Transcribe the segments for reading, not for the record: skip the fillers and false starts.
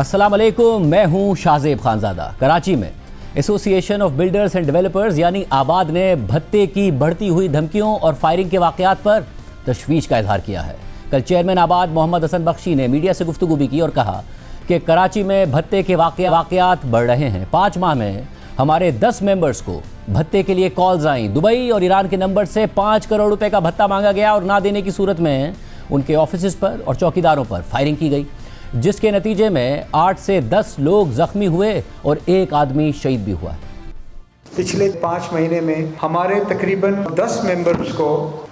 अस्सलाम वालेकुम, मैं हूं शाहजेब खानजादा। कराची में association of builders and developers यानी आबाद ने भत्ते की बढ़ती हुई धमकियों और फायरिंग के वाकयात पर तशवीश का इजहार किया है। कल चेयरमैन आबाद मोहम्मद हसन बख्शी ने मीडिया से गुफ्तगू भी की और कहा कि कराची में भत्ते के वाकयात बढ़ रहे हैं। 5 माह में हमारे 10 मेंबर्स को भत्ते के लिए कॉल्स आई। दुबई और ईरान के नंबर से 5 करोड़ रुपए का भत्ता मांगा गया और ना देने की सूरत में उनके ऑफिस पर और चौकीदारों पर फायरिंग की गई, जिसके नतीजे में 8 से 10 लोग जख्मी हुए और 1 आदमी शहीद भी हुआ। पिछले 5 महीने में हमारे तकरीबन 10 मेंबर्स को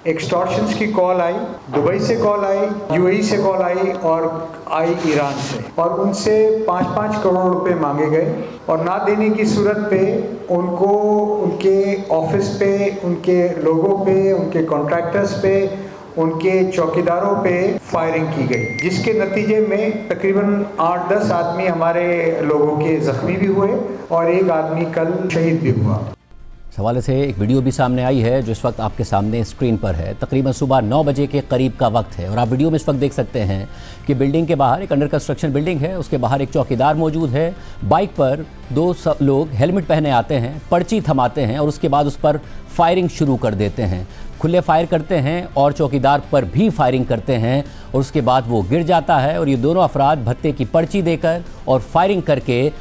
एक्सटॉर्शंस की कॉल आई। दुबई से कॉल आई, यूएई से कॉल आई और आई ईरान से, और उनसे 5-5 करोड़ रुपए मांगे गए और ना देने की सूरत पे उनको उनके ऑफिस पे, उनके लोगों पे, उनके कॉन्ट्रैक्टर्स पे, उनके चौकीदारों पे फायरिंग की गई, जिसके नतीजे में तकरीबन 8-10 आदमी हमारे लोगों के जख्मी भी हुए और 1 आदमी कल शहीद भी हुआ। इस हवाले से एक वीडियो भी सामने आई है जो इस वक्त आपके सामने स्क्रीन पर है। तकरीबन सुबह 9 बजे के करीब का वक्त है और आप वीडियो में इस वक्त देख सकते हैं कि बिल्डिंग के बाहर एक अंडर कंस्ट्रक्शन बिल्डिंग है, उसके बाहर एक चौकीदार मौजूद है। बाइक पर 2 लोग हेलमेट पहने आते हैं, पर्ची थमाते हैं और उसके बाद उस पर फायरिंग शुरू कर देते हैं। खुले फायर करते हैं और चौकीदार पर भी फायरिंग करते हैं और उसके बाद वो गिर जाता है और ये दोनों अफराद भत्ते की पर्ची देकर और फायरिंग करके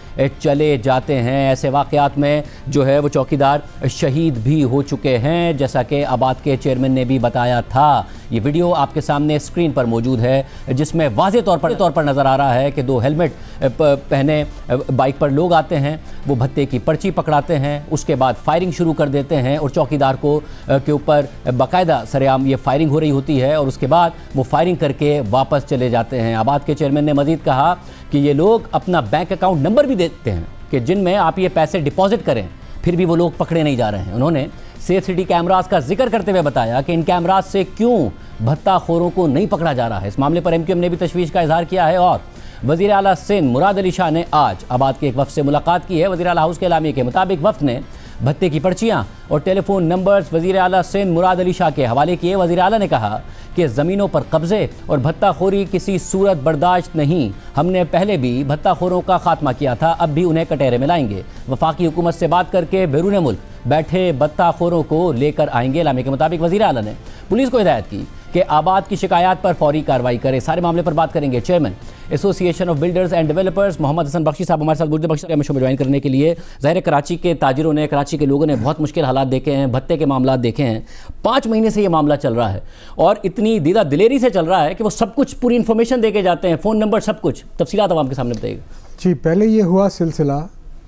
चले जाते हैं। ऐसे वाक़यात में जो है वो चौकीदार शहीद भी हो चुके हैं, जैसा कि आबाद के चेयरमैन ने भी बताया था। ये वीडियो आपके सामने स्क्रीन पर मौजूद है, जिसमें वाज़े तौर पर नज़र आ रहा है कि 2 हेलमेट पहने बाइक पर लोग आते हैं, वो भत्ते की पर्ची पकड़ाते हैं, उसके बाद फायरिंग शुरू कर देते हैं और चौकीदार को के ऊपर बाकायदा सरेआम ये फायरिंग हो रही होती है और उसके बाद वो फायरिंग करके वापस चले जाते हैं। आबाद के चेयरमैन ने मजीद कहा कि ये लोग अपना बैंक अकाउंट नंबर भी देते हैं कि जिनमें आप ये पैसे डिपॉजिट करें, फिर भी वो लोग पकड़े नहीं जा रहे हैं। उन्होंने सेफ सिटी कैमरास का जिक्र करते हुए बताया कि इन कैमरास से क्यों भत्ताखोरों को नहीं पकड़ा जा रहा है। इस मामले पर एमक्यूएम ने भी तशवीश का इजहार किया है और वज़ीर आला सिंध मुराद अली शाह ने आज आबाद के एक वफ़द से मुलाकात की है। वज़ीर आला हाउस के एलामिये के मुताबिक वफ़द ने भत्ते की पर्चियाँ और टेलीफोन नंबर्स वज़ीर आला सिंध मुराद अली शाह के हवाले किए। वज़ीर आला ने कहा कि ज़मीनों पर कब्ज़े और भत्ताखोरी किसी सूरत बर्दाश्त नहीं। हमने पहले भी भत्ताखोरों का खात्मा किया था, अब भी उन्हें कटहरे में लाएंगे। वफाकी हुकूमत से बात करके बैरून मुल्क बैठे भत्ताखोरों को लेकर आएंगे। एलामिये के मुताबिक वज़ीर आला ने पुलिस को हिदायत की कि आबाद की शिकायत पर फौरी कार्रवाई करे। सारे मामले पर बात करेंगे chairman association of builders and developers Mohammad Hasan Bakhshi साहब हमारे साथ मौजूद शो में ज्वाइन करने के लिए। ज़ाहिर कराची के ताजिरों ने, कराची के लोगों ने बहुत मुश्किल हालात देखे हैं, भत्ते के मामला देखे हैं। 5 महीने से ये मामला चल रहा है और इतनी दीदा दिलेरी से चल रहा है कि वो सब कुछ पूरी इन्फॉर्मेशन दे के जाते हैं, फ़ोन नंबर सब कुछ। तफसीलात आवाम के सामने बताइएगा जी। पहले ये हुआ सिलसिला,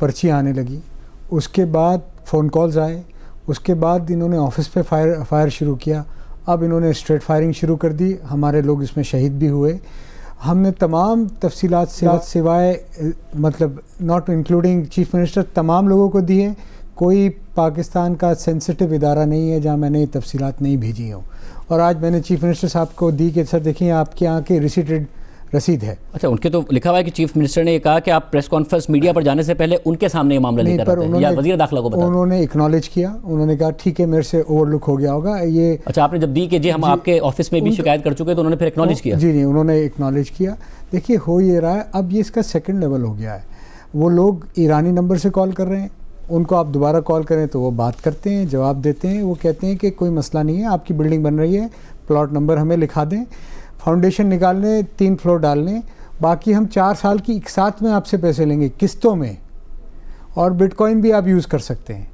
पर्ची आने लगी, उसके बाद फ़ोन कॉल्स आए, उसके बाद इन्होंने ऑफिस पे फायर शुरू किया, अब इन्होंने स्ट्रेट फायरिंग शुरू कर दी। हमारे लोग इसमें शहीद भी हुए। हमने तमाम तफसीलात सिवाय मतलब नॉट इंक्लूडिंग चीफ मिनिस्टर तमाम लोगों को दी है। कोई पाकिस्तान का सेंसिटिव इदारा नहीं है जहां मैंने तफसीलात नहीं भेजी हों। और आज मैंने चीफ मिनिस्टर साहब को दी कि सर देखिए आपके यहाँ की रिसीटेड रसीद है। अच्छा, उनके तो लिखा हुआ है कि चीफ मिनिस्टर ने कहा कि आप प्रेस कॉन्फ्रेंस मीडिया पर जाने से पहले उनके सामने ये मामला लेकर आते हैं या वज़ीर दाखिला को बताते हैं। उन्होंने एक्नॉलेज किया, उन्होंने कहा ठीक है मेरे से ओवरलुक हो गया होगा ये। अच्छा, आपने जब दी कि जी हम आपके ऑफिस में भी शिकायत कर चुके तो उन्होंने फिर एक्नॉलेज किया? जी नहीं, उन्होंने एक्नॉलेज किया। देखिए हो ये रहा है, अब ये इसका सेकंड लेवल हो गया है। वो लोग ईरानी नंबर से कॉल कर रहे हैं, उनको आप दोबारा कॉल करें तो वो बात करते हैं, जवाब देते हैं। वो कहते हैं कि कोई मसला नहीं है, आपकी बिल्डिंग बन रही है, प्लॉट नंबर हमें लिखा दें, फाउंडेशन निकालने, 3 फ्लोर डालने, बाकी हम 4 साल की एक साथ में आपसे पैसे लेंगे किस्तों में, और बिटकॉइन भी आप यूज़ कर सकते हैं।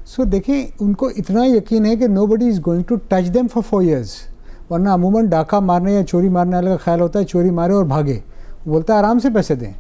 सो देखिए उनको इतना यकीन है कि nobody is going to touch them for 4 years। वरना अमूमन डाका मारने या चोरी मारने वाले का ख्याल होता है चोरी मारे और भागे, बोलता है आराम से पैसे दें।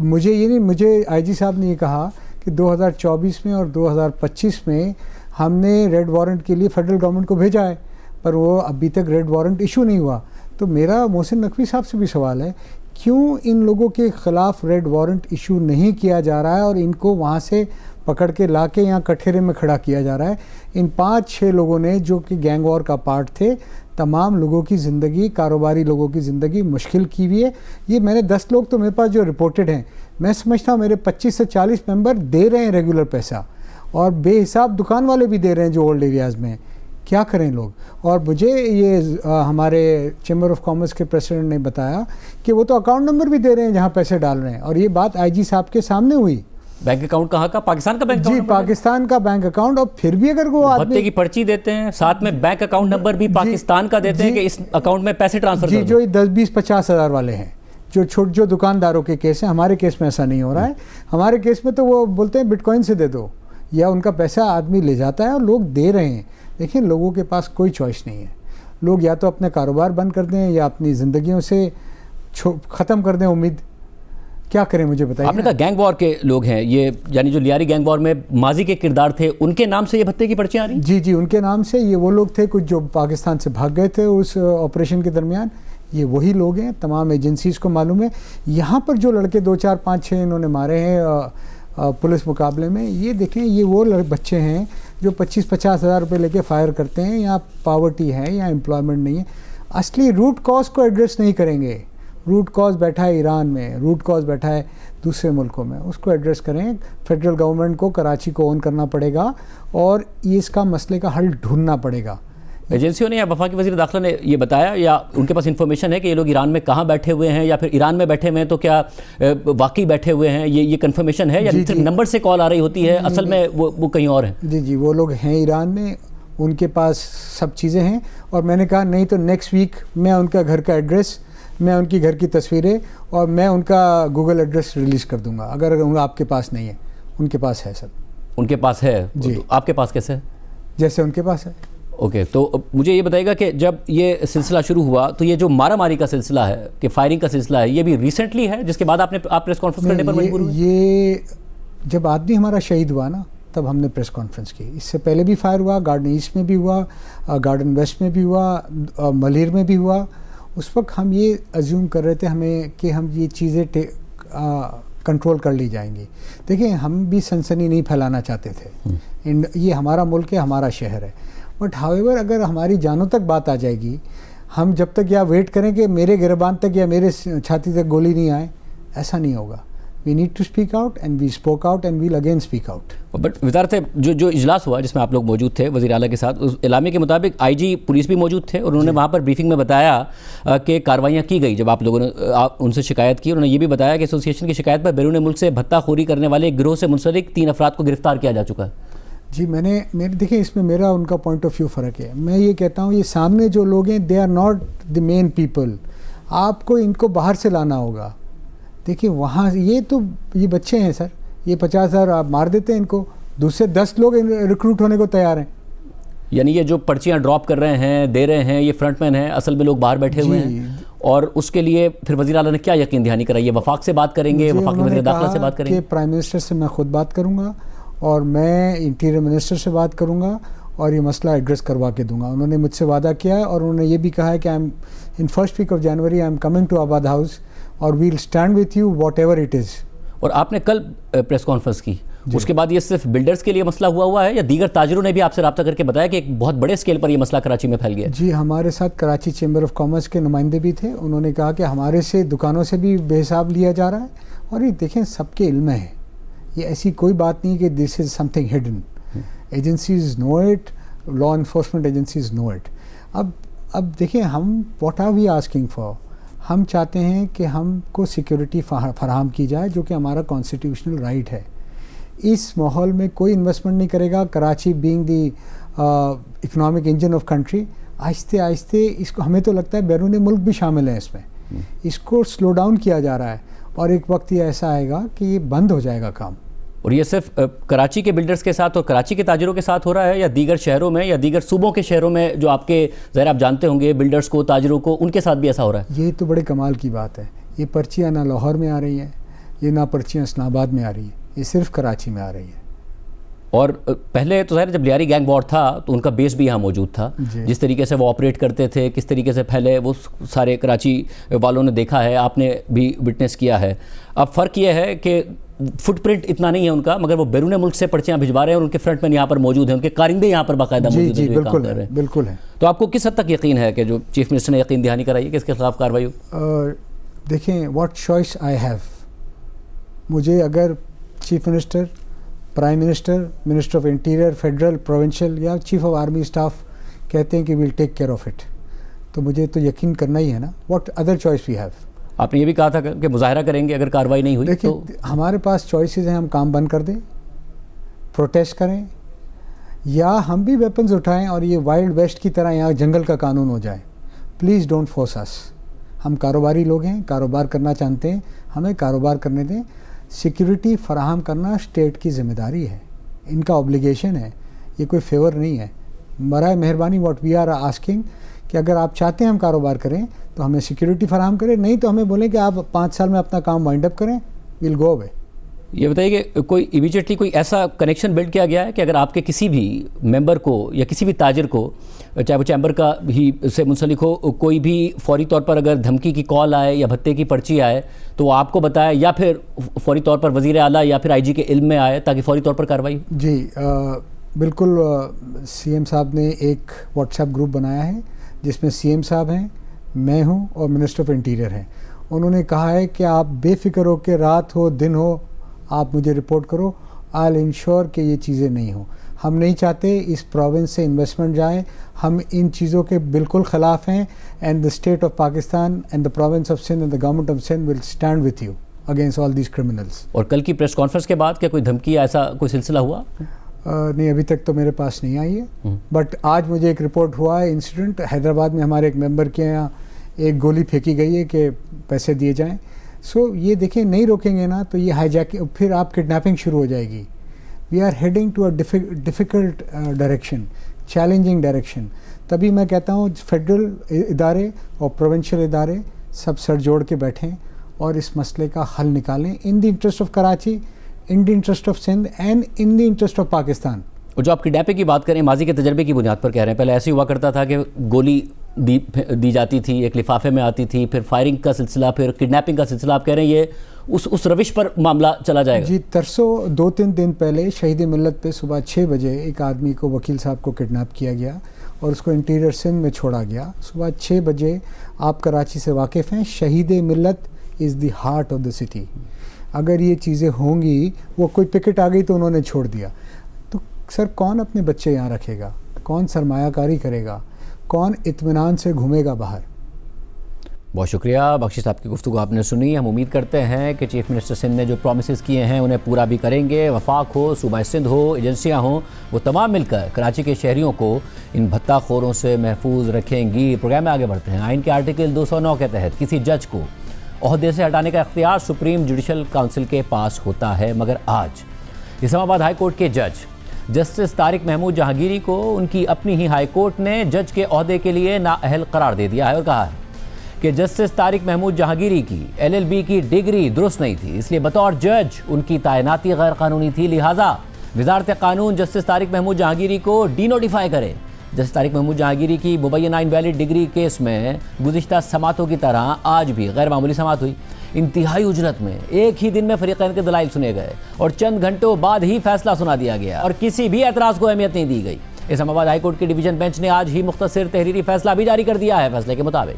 मुझे ये नहीं, मुझे आईजी साहब ने ये कहा कि 2024 में और 2025 में हमने रेड वारंट के लिए फेडरल गवर्नमेंट को भेजा है, पर वो अभी तक रेड वारंट इशू नहीं हुआ। तो मेरा मोहसिन नकवी साहब से भी सवाल है, क्यों इन लोगों के ख़िलाफ़ रेड वारंट इशू नहीं किया जा रहा है और इनको वहाँ से पकड़ के ला के यहाँ कठेरे में खड़ा किया जा रहा है। इन 5-6 लोगों ने जो कि गैंग वॉर का पार्ट थे, तमाम लोगों की ज़िंदगी, कारोबारी लोगों की ज़िंदगी मुश्किल की हुई है। ये मैंने 10 लोग तो मेरे पास जो रिपोर्टेड हैं, मैं समझता हूँ मेरे 25 से 40 मेंबर दे रहे हैं रेगुलर पैसा, और बेहिसाब दुकान वाले भी दे रहे हैं जो ओल्ड एरियाज़ में। क्या करें लोग। और मुझे ये हमारे चैम्बर ऑफ कॉमर्स के प्रेसिडेंट ने बताया कि वो तो अकाउंट नंबर भी दे रहे हैं जहाँ पैसे डाल रहे हैं, और ये बात आईजी साहब के सामने हुई। बैंक अकाउंट कहाँ का? पाकिस्तान का बैंक जी, अकाउंट? पाकिस्तान का बैंक अकाउंट। और फिर भी अगर वो भत्ते की पर्ची देते हैं, साथ में बैंक अकाउंट नंबर भी पाकिस्तान का देते हैं कि इस अकाउंट में पैसे ट्रांसफर जी, जो 10-20-50 हज़ार वाले हैं, जो दुकानदारों के केस हैं। हमारे केस में ऐसा नहीं हो रहा है। हमारे केस में तो वो बोलते हैं बिटकॉइन से दे दो, या उनका पैसा आदमी ले जाता है और लोग दे रहे हैं। देखिए, लोगों के पास कोई चॉइस नहीं है। लोग या तो अपने कारोबार बंद कर दें या अपनी ज़िंदगियों से ख़त्म कर दें उम्मीद। क्या करें, मुझे बताइए। आपने कहा गैंग वॉर के लोग हैं ये, यानी जो लियारी गैंग वॉर में माजी के किरदार थे, उनके नाम से ये भत्ते की पर्चियाँ आ रही? जी जी, उनके नाम से। ये वो लोग थे कुछ जो पाकिस्तान से भाग गए थे उस ऑपरेशन के दरमियान। ये वही लोग हैं, तमाम एजेंसीज़ को मालूम है। यहाँ पर जो लड़के 2, 4, 5, 6 इन्होंने मारे हैं पुलिस मुकाबले में, ये देखें, ये वो बच्चे हैं जो 25-50 हज़ार रुपये लेके फायर करते हैं। यहाँ पावर्टी है, यहाँ एम्प्लॉयमेंट नहीं है। असली रूट कॉज को एड्रेस नहीं करेंगे। रूट कॉज बैठा है ईरान में, रूट कॉज बैठा है दूसरे मुल्कों में, उसको एड्रेस करें। फेडरल गवर्नमेंट को कराची को ओन करना पड़ेगा और ये इसका मसले का हल ढूंढना पड़ेगा। एजेंसियों ने या वफाकी वज़ीर दाखिला ने ये बताया या उनके पास इन्फॉर्मेशन है कि ये लोग ईरान में कहाँ बैठे हुए हैं, या फिर ईरान में बैठे हुए हैं तो क्या वाकई बैठे हुए हैं? ये कंफर्मेशन है या सिर्फ नंबर से कॉल आ रही होती है, असल में वो कहीं और हैं? जी जी, वो लोग हैं ईरान में, उनके पास सब चीज़ें हैं। और मैंने कहा नहीं तो नेक्स्ट वीक मैं उनका घर का एड्रेस, मैं उनकी घर की तस्वीरें और मैं उनका गूगल एड्रेस रिलीज़ कर दूंगा, अगर आपके पास नहीं है। उनके पास है सब। उनके पास है जी। तो आपके पास कैसे है? जैसे उनके पास है। ओके, तो मुझे ये बताइएगा कि जब ये सिलसिला शुरू हुआ तो ये जो मारामारी का सिलसिला है, कि फायरिंग का सिलसिला है, ये भी रिसेंटली है जिसके बाद आप प्रेस कॉन्फ्रेंस करने पर मजबूर हुए? ये जब आदमी हमारा शहीद हुआ ना, तब हमने प्रेस कॉन्फ्रेंस की। इससे पहले भी फायर हुआ, गार्डन ईस्ट में भी हुआ, गार्डन वेस्ट में भी हुआ, मलिर में भी हुआ। उस वक्त हम ये अज्यूम कर रहे थे हमें कि हम ये चीज़ें कंट्रोल कर ली जाएंगी। देखिए, हम भी सनसनी नहीं फैलाना चाहते थे। ये हमारा मुल्क है, हमारा शहर है। बट हाउएवर अगर हमारी जानों तक बात आ जाएगी, हम जब तक या वेट करें कि मेरे गिरबान तक या मेरे छाती तक गोली नहीं आए, ऐसा नहीं होगा। We need to speak out and we spoke out and we'll again speak out. But वज़ारत जो इजलास हुआ जिसमें आप लोग मौजूद थे वज़ीर आला के साथ, उस इलामे के मुताबिक आईजी पुलिस भी मौजूद थे और उन्होंने वहाँ पर ब्रीफिंग में बताया कि कार्रवाइयाँ की गई। जब आप लोगों ने उनसे शिकायत की, उन्होंने ये भी बताया कि एसोसिएशन की शिकायत पर बैरून मुल्क से भत्ताखोरी करने वाले एक गिरोह से मुंसलिक 3 अफराद को गिरफ्तार किया जा चुका है। जी, मेरे देखिए, इसमें मेरा उनका पॉइंट ऑफ व्यू फ़र्क है। मैं ये कहता हूँ, ये सामने जो लोग हैं, they are not the main people. आपको इनको बाहर से लाना होगा। देखिए, वहाँ ये बच्चे हैं सर, ये 50,000 आप मार देते हैं इनको, दूसरे 10 लोग रिक्रूट होने को तैयार हैं। यानी ये जो पर्चियाँ ड्रॉप कर रहे हैं, दे रहे हैं, ये फ्रंटमैन हैं, असल में लोग बाहर बैठे हुए हैं। और उसके लिए फिर वज़ीर आला ने क्या यकीन दहानी कराई है? वफाक से बात करेंगे, वफाकी वज़ीर दाखिला से बात करेंगे? प्राइम मिनिस्टर से मैं खुद बात करूँगा और मैं इंटीरियर मिनिस्टर से बात करूँगा और ये मसला एड्रेस करवा के दूंगा। उन्होंने मुझसे वादा किया है और उन्होंने ये भी कहा है कि in first week of January I am coming to आबाद हाउस और will stand with you whatever it is. और आपने कल प्रेस कॉन्फ्रेंस की, उसके बाद ये सिर्फ बिल्डर्स के लिए मसला हुआ है या दीगर ताजरों ने भी आपसे रब्ता करके बताया कि एक बहुत बड़े स्केल पर ये मसला कराची में फैल गया? जी, हमारे साथ कराची चैम्बर ऑफ कॉमर्स के नुमाइंदे भी थे। उन्होंने कहा कि हमारे से दुकानों से भी बेहिसाब लिया जा रहा है। और ये देखें, सबके इल्म है, ये ऐसी कोई बात नहीं कि this is something hidden. Agencies know it, law enforcement agencies know it. अब देखिए, हम what are we asking for? हम चाहते हैं कि हमको सिक्योरिटी फराहम की जाए, जो कि हमारा कॉन्स्टिट्यूशनल राइट है। इस माहौल में कोई इन्वेस्टमेंट नहीं करेगा। Karachi being the economic engine of country, आहिस्ते आहिस्ते इसको, हमें तो लगता है बैरून मुल्क भी शामिल हैं इसमें, इसको स्लो डाउन किया जा रहा है और एक वक्त ये ऐसा आएगा कि ये बंद हो जाएगा काम। और ये सिर्फ कराची के बिल्डर्स के साथ और कराची के ताजिरों के साथ हो रहा है या दीगर शहरों में या दीगर सूबों के शहरों में जो आपके ज़रा आप जानते होंगे बिल्डर्स को, ताजिरों को, उनके साथ भी ऐसा हो रहा है? ये तो बड़े कमाल की बात है। ये पर्चियाँ ना लाहौर में आ रही हैं, ये ना पर्चियाँ इस्लामाबाद में आ रही हैं, ये सिर्फ कराची में आ रही है। और पहले तो ज़ाहिर जब लियारी गैंग वॉर था तो उनका बेस भी यहाँ मौजूद था। जिस तरीके से वो ऑपरेट करते थे, किस तरीके से फैले, वो सारे कराची वालों ने देखा है, आपने भी विटनेस किया है। अब फ़र्क ये है कि फुटप्रिंट इतना नहीं है उनका, मगर वो बैरून मुल्क से पर्चियाँ भिजवा रहे हैं और उनके फ्रंटमैन यहाँ पर मौजूद हैं, उनके कारिंदे यहाँ पर बाकायदा मौजूद हैं, बिल्कुल है, बिल्कुल है। तो आपको किस हद तक यकीन है कि जो चीफ मिनिस्टर ने यकीन दहानी कराई है कि इसके खिलाफ कार्रवाई हो? देखें, व्हाट चॉइस आई हैव। मुझे अगर chief minister, prime minister, minister of interior, federal, provincial या चीफ ऑफ आर्मी स्टाफ कहते हैं कि will take care of it, तो मुझे तो यकीन करना ही है ना, what other choice we have. आपने ये भी कहा था कि मुजाहरा करेंगे अगर कार्रवाई नहीं हुई। देखिए तो हमारे पास चॉइसेस हैं, हम काम बंद कर दें, प्रोटेस्ट करें, या हम भी वेपन्स उठाएं और ये वाइल्ड वेस्ट की तरह यहाँ जंगल का कानून हो जाए। प्लीज़ डोंट फोर्स अस। हम कारोबारी लोग हैं, कारोबार करना चाहते हैं, हमें कारोबार करने दें। सिक्योरिटी फराहम करना स्टेट की जिम्मेदारी है, इनका ऑब्लिगेशन है, ये कोई फेवर नहीं है। बराए मेहरबानी व्हाट वी आर आस्किंग कि अगर आप चाहते हैं हम कारोबार करें तो हमें सिक्योरिटी फराहम करें, नहीं तो हमें बोलें कि आप 5 साल में अपना काम वाइंड अप करें, विल गो अवे। ये बताइए कि कोई इमीडिएटली कोई ऐसा कनेक्शन बिल्ड किया गया है कि अगर आपके किसी भी मेंबर को या किसी भी ताजिर को, चाहे वो चैम्बर का ही से मुंसलिक हो, कोई भी फौरी तौर पर अगर धमकी की कॉल आए या भत्ते की पर्ची आए तो वो आपको बताए, या फिर फौरी तौर पर वज़ीर आला या फिर IG के इल्म में आए ताकि फौरी तौर पर कार्रवाई? जी बिल्कुल। CM साहब ने एक व्हाट्सएप ग्रुप बनाया है जिसमें CM साहब हैं, मैं हूं और मिनिस्टर ऑफ इंटीरियर हैं। उन्होंने कहा है कि आप बेफिक्र हो के रात हो दिन हो आप मुझे रिपोर्ट करो, आई विल इंश्योर कि ये चीज़ें नहीं हो। हम नहीं चाहते इस प्रोविंस से इन्वेस्टमेंट जाए, हम इन चीज़ों के बिल्कुल ख़िलाफ़ हैं। And the state of Pakistan and the province of Sindh and the government of Sindh will stand with you against all these criminals. और कल की प्रेस कॉन्फ्रेंस के बाद क्या कोई धमकी या ऐसा कोई सिलसिला हुआ? नहीं, अभी तक तो मेरे पास नहीं आई है, बट आज मुझे एक रिपोर्ट हुआ है इंसिडेंट हैदराबाद में, हमारे एक मेंबर के यहाँ एक गोली फेंकी गई है कि पैसे दिए जाएं। सो ये देखें, नहीं रोकेंगे ना तो ये हाईजैकिंग, फिर आप किडनैपिंग शुरू हो जाएगी। We are heading to a difficult direction, challenging direction. तभी मैं कहता हूँ फेडरल इदारे और प्रोविंशियल इदारे सब सर जोड़ के बैठें और इस मसले का हल निकालें in the interest of Karachi, in the interest of Sindh and in the interest of Pakistan. और जो आप किडनैपिंग की बात करें, माजी के तजर्बे की बुनियाद पर कह रहे हैं, पहले ऐसे हुआ करता था कि गोली दी जाती थी, एक लिफाफे में आती थी, फिर फायरिंग का सिलसिला, फिर किडनैपिंग का सिलसिला। आप कह रहे हैं ये उस रविश पर मामला चला जाएगा? जी, तरसों 2-3 दिन पहले शहीद मिल्लत पे सुबह 6 बजे एक आदमी को, वकील साहब को किडनैप किया गया और उसको इंटीरियर सिंध में छोड़ा गया सुबह 6 बजे। आप कराची से वाकिफ़ हैं, शहीद मिल्लत is the heart of the city. अगर ये चीज़ें होंगी, वो कोई पिकेट आ गई तो उन्होंने छोड़ दिया, तो सर कौन अपने बच्चे यहाँ रखेगा, कौन सरमायाकारी करेगा, कौन इत्मीनान से घूमेगा बाहर? बहुत शुक्रिया बख्शी साहब की गुफ्तगू आपने सुनी। हम उम्मीद करते हैं कि चीफ मिनिस्टर सिंध ने जो प्रोमिस किए हैं उन्हें पूरा भी करेंगे। वफाक हो, सूबा सिंध हो, एजेंसियाँ हों, वो तमाम मिलकर कराची के शहरियों को इन भत्ताखोरों से महफूज रखेंगी। प्रोग्राम में आगे बढ़ते हैं। आइन के आर्टिकल 209 के तहत किसी जज को ओहदे से हटाने का इख्तियार सुप्रीम जुडिशल काउंसिल के पास होता है, मगर आज इस्लामाबाद हाई कोर्ट के जज जस्टिस तारिक महमूद जहांगीरी को उनकी अपनी ही हाई कोर्ट ने जज के ओहदे के लिए नाअहल करार दे दिया है और कहा है कि जस्टिस तारिक महमूद जहांगीरी की LLB की डिग्री दुरुस्त नहीं थी, इसलिए बतौर जज उनकी तैनाती गैर कानूनी थी। लिहाजा वजारत कानून जस्टिस तारिक महमूद जहांगीरी को डीनोटिफाई करे। जस्टिस तारिक महमूद जहांगीरी की मुबैना इनवैलिड डिग्री केस में गुज़िश्ता समातों की तरह आज भी गैर मामूली समात हुई। इंतहाई उजरत में एक ही दिन में फरीक़ैन के दलाइल सुने गए और चंद घंटों बाद ही फैसला सुना दिया गया और किसी भी एतराज़ को अहमियत नहीं दी गई। इस्लामाबाद हाई कोर्ट के डिवीज़न बेंच ने आज ही मुख्तसर तहरीरी फैसला भी जारी कर दिया है। फैसले के मुताबिक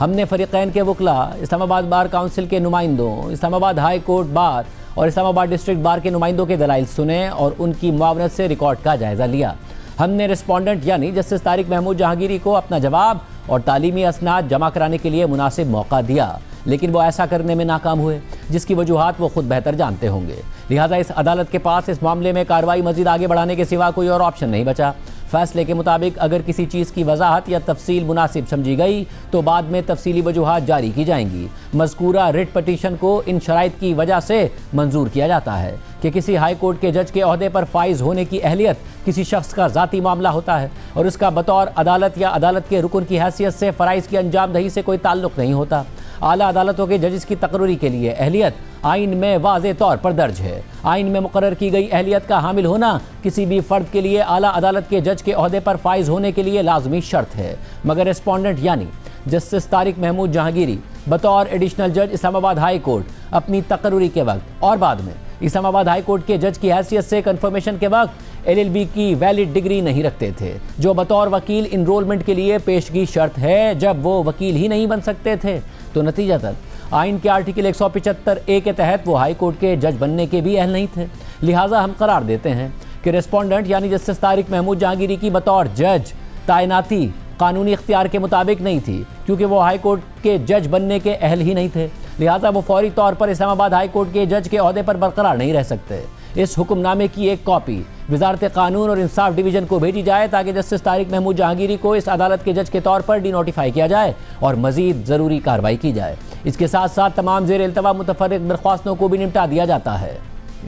हमने फरीक़ैन के वकला, इस्लामाबाद बार काउंसिल के नुमाइंदों, इस्लामाबाद हाई कोर्ट बार और इस्लामाबाद डिस्ट्रिक्ट बार के नुमाइंदों के दलाइल सुने और उनकी मुआवनत से रिकॉर्ड का जायज़ा लिया। हमने रिस्पॉन्डेंट यानी जस्टिस तारिक महमूद जहांगीरी को अपना जवाब और तालीमी असनाद जमा कराने के लिए मुनासिब मौका दिया, लेकिन वो ऐसा करने में नाकाम हुए, जिसकी वजूहात वो खुद बेहतर जानते होंगे। लिहाजा इस अदालत के पास इस मामले में कार्रवाई मजीद आगे बढ़ाने के सिवा कोई और ऑप्शन नहीं बचा। फैसले के मुताबिक अगर किसी चीज़ की वजाहत या तफसील मुनासिब समझी गई तो बाद में तफसीली वजूहात जारी की जाएंगी। मज़कूरा रिट पटिशन को इन शराइत की वजह से मंजूर किया जाता है कि किसी हाई कोर्ट के जज के ओहदे पर फाइज होने की अहलियत किसी शख्स का ज़ाती मामला होता है और उसका बतौर अदालत या अदालत के रुकन की हैसियत से फ़राइज़ की अंजाम दही से कोई ताल्लुक़ नहीं होता। आला अदालतों के जजेस की तकर्री के लिए अहलियत आइन में वाज़े तौर पर दर्ज है। आइन में मुकर्रर की गई अहलियत का हामिल होना किसी भी फ़र्द के लिए आला अदालत के जज के ओहदे पर फाइज होने के लिए लाजमी शर्त है, मगर रिस्पॉन्डेंट यानी जस्टिस तारिक महमूद जहांगीरी बतौर एडिशनल जज इस्लामाबाद हाई कोर्ट अपनी तकर्री के वक्त और बाद में इस्लामाबाद हाई कोर्ट के जज की हैसियत से कन्फर्मेशन के वक्त LLB की वैलिड डिग्री नहीं रखते थे, जो बतौर वकील इनरोलमेंट के लिए पेशगी शर्त है जब वो वकील ही नहीं बन सकते थे। तो नतीजतन आइन के आर्टिकल 175A के तहत वो हाई कोर्ट के जज बनने के भी अहल नहीं थे। लिहाजा हम करार देते हैं कि रिस्पॉन्डेंट यानी जस्टिस तारिक महमूद जहांगीरी की बतौर जज तैनाती कानूनी इख्तियार के मुताबिक नहीं थी, क्योंकि वो हाई कोर्ट के जज बनने के अहल ही नहीं थे। लिहाजा वो फौरी तौर पर इस्लामाबाद हाई कोर्ट के जज के ओहदे पर बरकरार नहीं रह सकते। इस हुक्मनामे की एक कॉपी वजारत कानून और इंसाफ डिवीज़न को भेजी जाए ताकि जस्टिस तारिक महमूद जहांगीरी को इस अदालत के जज के तौर पर डिनोटिफाई किया जाए और मजीद ज़रूरी कार्रवाई की जाए। इसके साथ साथ तमाम ज़ेर इल्तवा मुतफर्रिक दरख्वास्तों को भी निपटा दिया जाता है।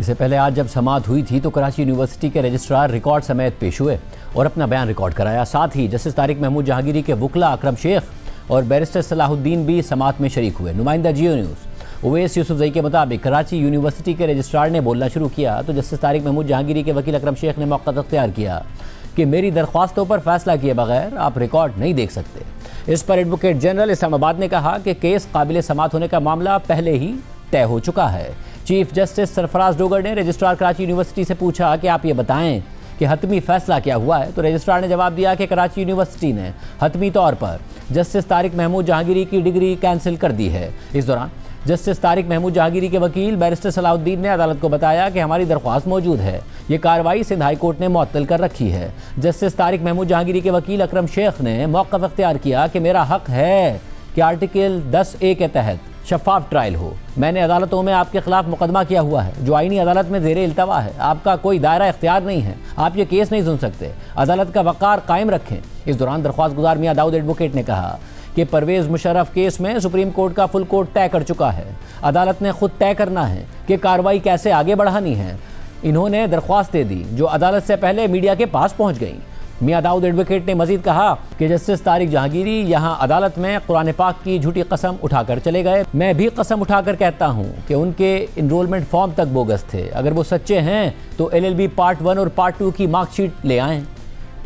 इससे पहले आज जब समाअत हुई थी तो कराची यूनिवर्सिटी के रजिस्ट्रार रिकॉर्ड समेत पेश हुए और अपना बयान रिकॉर्ड कराया। साथ ही जस्टिस तारिक महमूद जहांगीरी के वकला अकरम शेख और बैरिस्टर सलाहुद्दीन भी समाअत में शरीक हुए। नुमाइंदा जियो न्यूज़ उवैस यूसुफजई के मुताबिक कराची यूनिवर्सिटी के रजिस्ट्रार ने बोलना शुरू किया तो जस्टिस तारिक महमूद जहांगीरी के वकील अकरम शेख ने मौका अख्तियार किया कि मेरी दरख्वास्तों पर फैसला किए बगैर आप रिकॉर्ड नहीं देख सकते। इस पर एडवोकेट जनरल इस्लामाबाद ने कहा कि केस काबिल समाअत होने का मामला पहले ही तय हो चुका है। चीफ जस्टिस सरफराज डोगर ने रजिस्ट्रार कराची यूनिवर्सिटी से पूछा कि आप ये बताएं कि हतमी फैसला क्या हुआ है, तो रजिस्ट्रार ने जवाब दिया कि कराची यूनिवर्सिटी ने हतमी तौर पर जस्टिस तारिक महमूद जहांगीरी की डिग्री कैंसिल कर दी है। इस दौरान जस्टिस तारिक महमूद जहांगीरी के वकील बैरिस्टर सलाहुद्दीन ने अदालत को बताया कि हमारी दरख्वास्त मौजूद है, ये कार्रवाई सिंध हाई कोर्ट ने मुअत्तल कर रखी है। जस्टिस तारिक महमूद जहांगीरी के वकील अकरम शेख ने मौक़िफ़ अख्तियार किया कि मेरा हक है कि आर्टिकल 10A के तहत शफाफ ट्रायल हो। मैंने अदालतों में आपके खिलाफ मुकदमा किया हुआ है जो आईनी अदालत में ज़ेरे इल्तवा है। आपका कोई दायरा इख्तियार नहीं है, आप ये केस नहीं सुन सकते। अदालत का वक़ार कायम रखें। इस दौरान दरख्वास्त गुजार मियाँ दाऊद एडवोकेट ने कहा कि परवेज़ मुशर्रफ केस में सुप्रीम कोर्ट का फुल कोर्ट तय कर चुका है। अदालत ने खुद तय करना है कि कार्रवाई कैसे आगे बढ़ानी है। इन्होंने दरख्वास्त दे दी जो अदालत से पहले मीडिया के पास पहुँच गई। मियाँ दाऊद एडवोकेट ने मजीद कहा कि जस्टिस तारिक जहांगीरी यहाँ अदालत में कुरान पाक की झूठी कसम उठाकर चले गए। मैं भी कसम उठाकर कहता हूँ कि उनके इनरोलमेंट फॉर्म तक बोगस थे। अगर वो सच्चे हैं तो LLB पार्ट 1 और पार्ट 2 की मार्कशीट ले आएँ।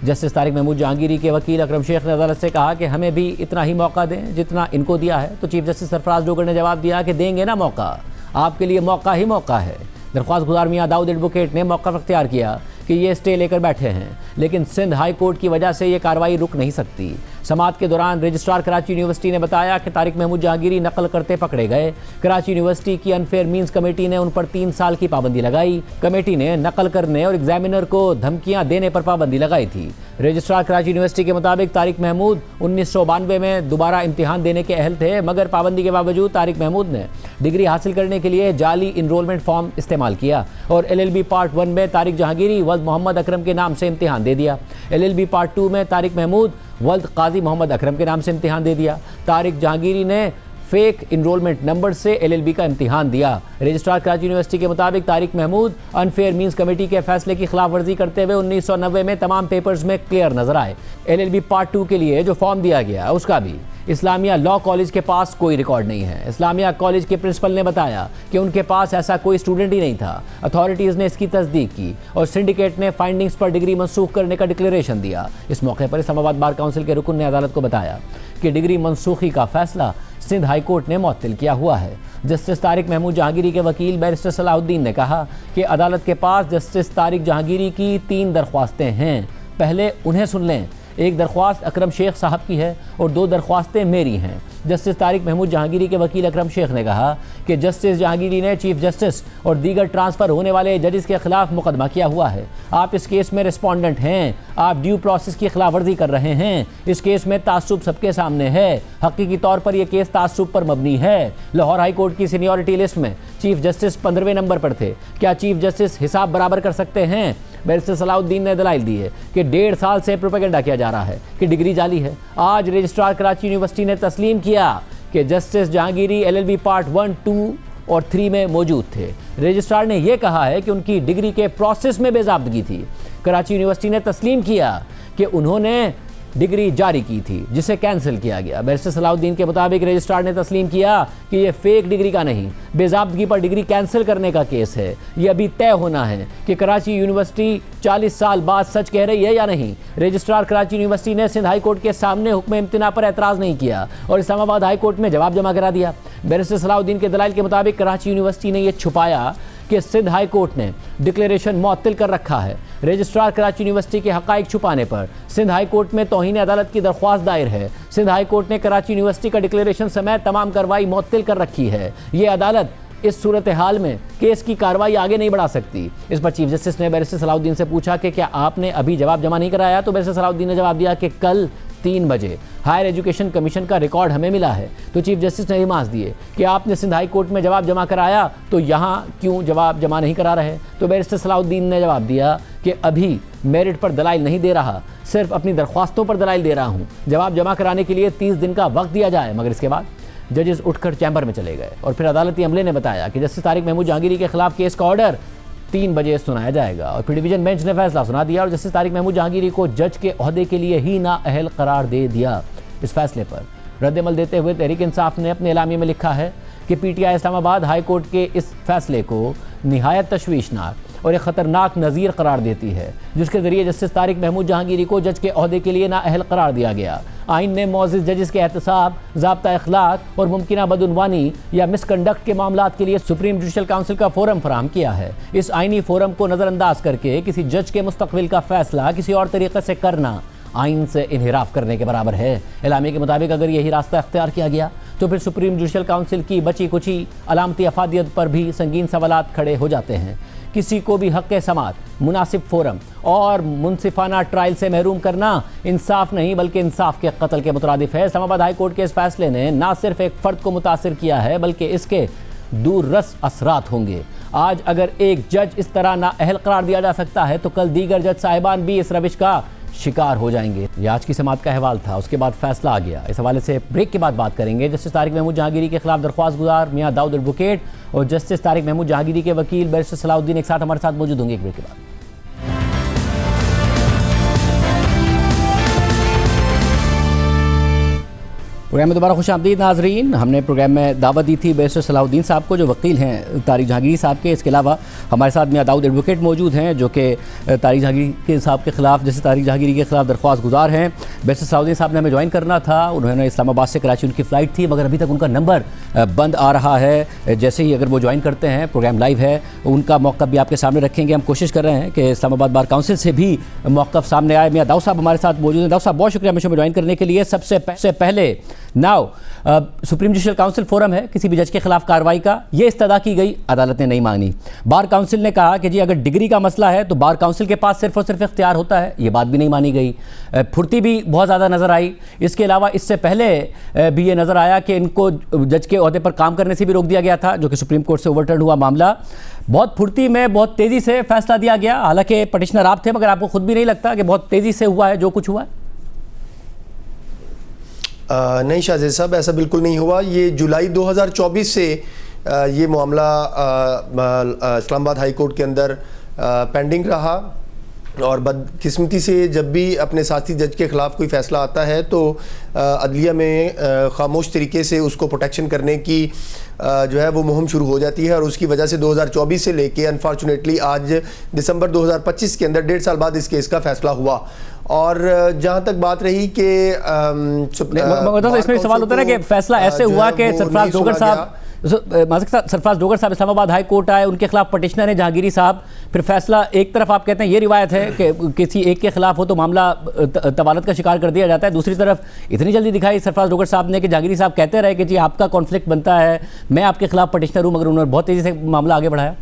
जस्टिस तारिक महमूद जहांगीरी के वकील अकरम शेख ने अदालत से कहा कि हमें भी इतना ही मौका दें जितना इनको दिया है। तो चीफ जस्टिस सरफराज डोगर ने जवाब दिया कि देंगे ना मौका, आपके लिए मौका ही मौका है। दरख्वास्त गुजार मियाँ दाऊद एडवोकेट ने मौका अख्तियार किया कि ये स्टे लेकर बैठे हैं, लेकिन सिंध हाई कोर्ट की वजह से ये कार्रवाई रुक नहीं सकती। समाअत के दौरान रजिस्ट्रार कराची यूनिवर्सिटी ने बताया कि तारिक महमूद जहांगीरी नकल करते पकड़े गए। कराची यूनिवर्सिटी की अनफेयर मीन्स कमेटी ने उन पर 3 साल की पाबंदी लगाई। कमेटी ने नकल करने और एग्जामिनर को धमकियां देने पर पाबंदी लगाई थी। रजिस्ट्रार कराची यूनिवर्सिटी के मुताबिक तारिक महमूद 1992 में दोबारा इम्तिहान देने के अहल थे, मगर पाबंदी के बावजूद तारिक महमूद ने डिग्री हासिल करने के लिए जाली इनरोलमेंट फॉर्म इस्तेमाल किया और LLB पार्ट 1 में तारिक जहांगीरी वल्द मोहम्मद अकरम के नाम से इम्तिहान दे दिया। LLB पार्ट 2 में तारिक महमूद वल्द काजी मोहम्मद अकरम के नाम से इम्तिहान दे दिया। तारिक जहांगीरी ने फेक इनरोलमेंट नंबर से LLB का इम्तिहान दिया। रजिस्ट्रार कराची यूनिवर्सिटी के मुताबिक Tariq Mahmood unfair means committee के फैसले की खिलाफ वर्जी करते हुए 1990 में तमाम पेपर्स में क्लियर नजर आए। LLB पार्ट 2 के लिए जो फॉर्म दिया गया उसका भी इस्लामिया लॉ कॉलेज के पास कोई रिकॉर्ड नहीं है। इस्लामिया कॉलेज के प्रिंसिपल ने बताया कि उनके पास ऐसा कोई स्टूडेंट ही नहीं था। अथॉरिटीज़ ने इसकी तस्दीक की और सिंडिकेट ने फाइंडिंग्स पर डिग्री मनसूख करने का डिक्लेरेशन दिया। इस मौके पर इस्लामाबाद बार काउंसिल के रुकन ने अदालत को बताया कि डिग्री मनसूखी का फैसला सिंध हाई कोर्ट ने मुअत्तल किया हुआ है। जस्टिस तारिक महमूद जहांगीरी के वकील बैरिस्टर सलाहुद्दीन ने कहा कि अदालत के पास जस्टिस तारिक जहांगीरी की 3 दरख्वास्तें हैं, पहले उन्हें सुन लें। एक दरख्वास्त अकरम शेख साहब की है और 2 दरख्वास्तें मेरी हैं। जस्टिस तारिक महमूद जहांगीरी के वकील अकरम शेख ने कहा कि जस्टिस जहांगीरी ने चीफ जस्टिस और दीगर ट्रांसफ़र होने वाले जजेस के खिलाफ मुकदमा किया हुआ है। आप इस केस में रिस्पोंडेंट हैं, आप ड्यू प्रोसेस की खिलाफ वर्जी कर रहे हैं। इस केस में तासुब सबके सामने है। हकीकी तौर पर यह केस तासुब पर मबनी है। लाहौर हाई कोर्ट की सीनियरिटी लिस्ट में चीफ जस्टिस 15वें नंबर पर थे। क्या चीफ जस्टिस हिसाब बराबर कर सकते हैं? बैरिस्टर सलाहुद्दीन ने दलाइल दी है कि 1.5 साल से प्रोपेगेंडा किया जा रहा है कि डिग्री जाली है। आज रजिस्ट्रार कराची यूनिवर्सिटी ने तस्लीम किया कि जस्टिस जहांगीरी LLB पार्ट 1, 2 और 3 में मौजूद थे। रजिस्ट्रार ने यह कहा है कि उनकी डिग्री के प्रोसेस में बेज़ाब्तगी थी। कराची यूनिवर्सिटी ने तस्लीम किया कि उन्होंने डिग्री जारी की थी जिसे कैंसिल किया गया। बैरिस्टर सलाहुद्दीन के मुताबिक रजिस्ट्रार ने तस्लीम किया कि यह फेक डिग्री का नहीं, बेज़ाब्तगी पर डिग्री कैंसिल करने का केस है। यह अभी तय होना है कि कराची यूनिवर्सिटी 40 साल बाद सच कह रही है या नहीं। रजिस्ट्रार कराची यूनिवर्सिटी ने सिंध हाई कोर्ट के सामने हुक्म इम्तिना पर एतराज़ नहीं किया और इस्लामाबाद हाई कोर्ट में जवाब जमा करा दिया। बैरिस्टर सलाहुद्दीन के दलाइल के मुताबिक कराची यूनिवर्सिटी ने यह छुपाया कि सिंध हाई कोर्ट ने डिक्लेरेशन मुअत्तल कर रखा है। रजिस्ट्रार कराची यूनिवर्सिटी के हक़ाइक़ छुपाने पर सिंध हाई कोर्ट में तौहीन अदालत की दरख्वास्त दायर है। सिंध हाई कोर्ट ने कराची यूनिवर्सिटी का डिक्लेरेशन समेत तमाम कार्रवाई मुअत्तल कर रखी है। ये अदालत इस सूरत हाल में केस की कार्रवाई आगे नहीं बढ़ा सकती। इस पर चीफ जस्टिस ने बैरिस्टर सलाउद्दीन से पूछा कि क्या आपने अभी जवाब जमा नहीं कराया, तो बैरिस्टर सलाउद्दीन ने जवाब दिया कि कल 3 बजे हायर एजुकेशन कमीशन का रिकॉर्ड हमें मिला है। तो चीफ जस्टिस ने रिमार्क्स दिए कि आपने सिंध हाई कोर्ट में जवाब जमा कराया, तो यहाँ क्यों जवाब जमा नहीं करा रहे। तो बैरिस्टर सलाउद्दीन ने जवाब दिया कि अभी मेरिट पर दलाइल नहीं दे रहा, सिर्फ अपनी दरख्वास्तों पर दलाइल दे रहा हूँ। जवाब जमा कराने के लिए 30 दिन का वक्त दिया जाए। मगर इसके बाद जजेस उठकर चैम्बर में चले गए और फिर अदालती अमले ने बताया कि जस्टिस तारिक महमूद जहांगीरी के खिलाफ केस का ऑर्डर 3 बजे सुनाया जाएगा। और फिर डिवीजन बेंच ने फैसला सुना दिया और जस्टिस तारिक महमूद जहांगीरी को जज के ओहदे के लिए ही नाअहल करार दे दिया। इस फैसले पर रद्दमल देते हुए तहरीक इंसाफ ने अपने एलामिये में लिखा है कि पीटीआई इस्लामाबाद हाई कोर्ट के इस फैसले को निहायत तशवीशनाक और एक ख़तरनाक नज़ीर करार देती है, जिसके ज़रिए जस्टिस तारिक महमूद जहांगीरी को जज के ओहदे के लिए नाअहल करार दिया गया। आइन ने मौजूद जजेस के एहतसाब, ज़ाब्ता अखलाक और मुमकिना बदउनवानी या मिसकंडक्ट के मामलात के लिए सुप्रीम जुडिशल काउंसिल का फोरम फराहम किया है। इस आइनी फोरम को नज़रअंदाज करके किसी जज के मुस्तकबिल का फैसला किसी और तरीके से करना आइन से इन्हिराफ करने के बराबर है। एलामी के मुताबिक अगर यही रास्ता अख्तियार किया गया तो फिर सुप्रीम जुडिशल काउंसिल की बची कुची अलामती अफादियत पर भी संगीन सवालात खड़े हो जाते हैं। किसी को भी हक़ समात, मुनासिब फोरम और मुनसिफाना ट्रायल से महरूम करना इंसाफ नहीं बल्कि इंसाफ के कत्ल के मुतरादिफ है। इस्लामाबाद हाई कोर्ट के इस फैसले ने ना सिर्फ एक फ़र्द को मुतासिर किया है बल्कि इसके दूररस असरात होंगे। आज अगर एक जज इस तरह नाअहल करार दिया जा सकता है तो कल दीगर जज साहिबान भी इस रविश का शिकार हो जाएंगे। ये आज की समात का अहवाल था, उसके बाद फैसला आ गया। इस हवाले से ब्रेक के बाद बात करेंगे। जस्टिस तारिक महमूद जहांगीरी के खिलाफ दरख्वास्त गुजार मियां दाऊद एडवोकेट और जस्टिस तारिक महमूद जहांगीरी के वकील बैरिस्टर सलाउद्दीन एक साथ हमारे साथ मौजूद होंगे एक ब्रेक के बाद। प्रोग्राम में दोबारा खुश आमदीद नाजरीन। हमने प्रोग्राम में दावत दी थी बैरिस्टर सलाउद्दीन साहब को जो वकील हैं तारिक जहांगीरी साहब के। इसके अलावा हमारे साथ मियां दाऊद एडवोकेट मौजूद हैं जो कि तारिक जहांगीरी के साहब के खिलाफ जैसे तारिक जहांगीरी के खिलाफ दरख्वास्त गुजार हैं। बैरिस्टर सलाउद्दीन साहब ने हमें ज्वाइन करना था, उन्होंने इस्लामाबाद से कराची उनकी फ़्लाइट थी मगर अभी तक उनका नंबर बंद आ रहा है। जैसे ही अगर वो ज्वाइन करते हैं, प्रोग्राम लाइव है, उनका मौक़िफ़ भी आपके सामने रखेंगे। हम कोशिश कर रहे हैं कि इस्लामाबाद बार काउंसिल से भी मौक़िफ़ सामने आए। मियां दाऊद साहब हमारे साथ मौजूद हैं। दाऊद साहब बहुत शुक्रिया हमें ज्वाइन करने के लिए। सबसे पहले now supreme judicial council forum है किसी भी जज के खिलाफ कार्रवाई का, ये इस्तदा की गई, अदालत ने नहीं मांगी। बार काउंसिल ने कहा कि जी अगर डिग्री का मसला है तो बार काउंसिल के पास सिर्फ और सिर्फ इख्तियार होता है, ये बात भी नहीं मानी गई। फुर्ती भी बहुत ज़्यादा नज़र आई। इसके अलावा इससे पहले भी ये नज़र आया कि इनको जज के ओहदे पर काम करने से भी रोक दिया गया था, जो कि सुप्रीम कोर्ट से ओवरटर्न हुआ मामला। बहुत फुर्ती में बहुत तेज़ी से फैसला दिया गया। हालांकि पटिशनर आप थे मगर आपको खुद भी नहीं लगता कि बहुत तेज़ी से हुआ है जो कुछ हुआ है? नहीं शाहजेद साहब, ऐसा बिल्कुल नहीं हुआ। ये जुलाई 2024 से ये मामला इस्लामाबाद हाई कोर्ट के अंदर पेंडिंग रहा और बदकिस्मती से जब भी अपने साथी जज के ख़िलाफ़ कोई फ़ैसला आता है तो अदलिया में खामोश तरीके से उसको प्रोटेक्शन करने की जो है वो मुहिम शुरू हो जाती है और उसकी वजह से 2024 से लेके अनफॉर्चुनेटली आज दिसंबर 2025 के अंदर 1.5 साल बाद इस केस का फ़ैसला हुआ। और जहाँ तक बात रही कि इसमें सवाल होता है ना कि फैसला ऐसे हुआ कि सरफराज डोगर साहब इस्लामाबाद हाई कोर्ट आए, उनके खिलाफ पटिशनर है जहांगीरी साहब। फिर फैसला एक तरफ आप कहते हैं ये रिवायत है कि किसी एक के खिलाफ हो तो मामला तवालत का शिकार कर दिया जाता है, दूसरी तरफ इतनी जल्दी दिखाई सरफराज डोगर साहब ने कि जहांगीरी साहब कहते रहे कि जी आपका कॉन्फ्लिक्ट बनता है, मैं आपके खिलाफ पटिशनर हूँ, मगर उन्होंने बहुत तेज़ी से मामला आगे बढ़ाया।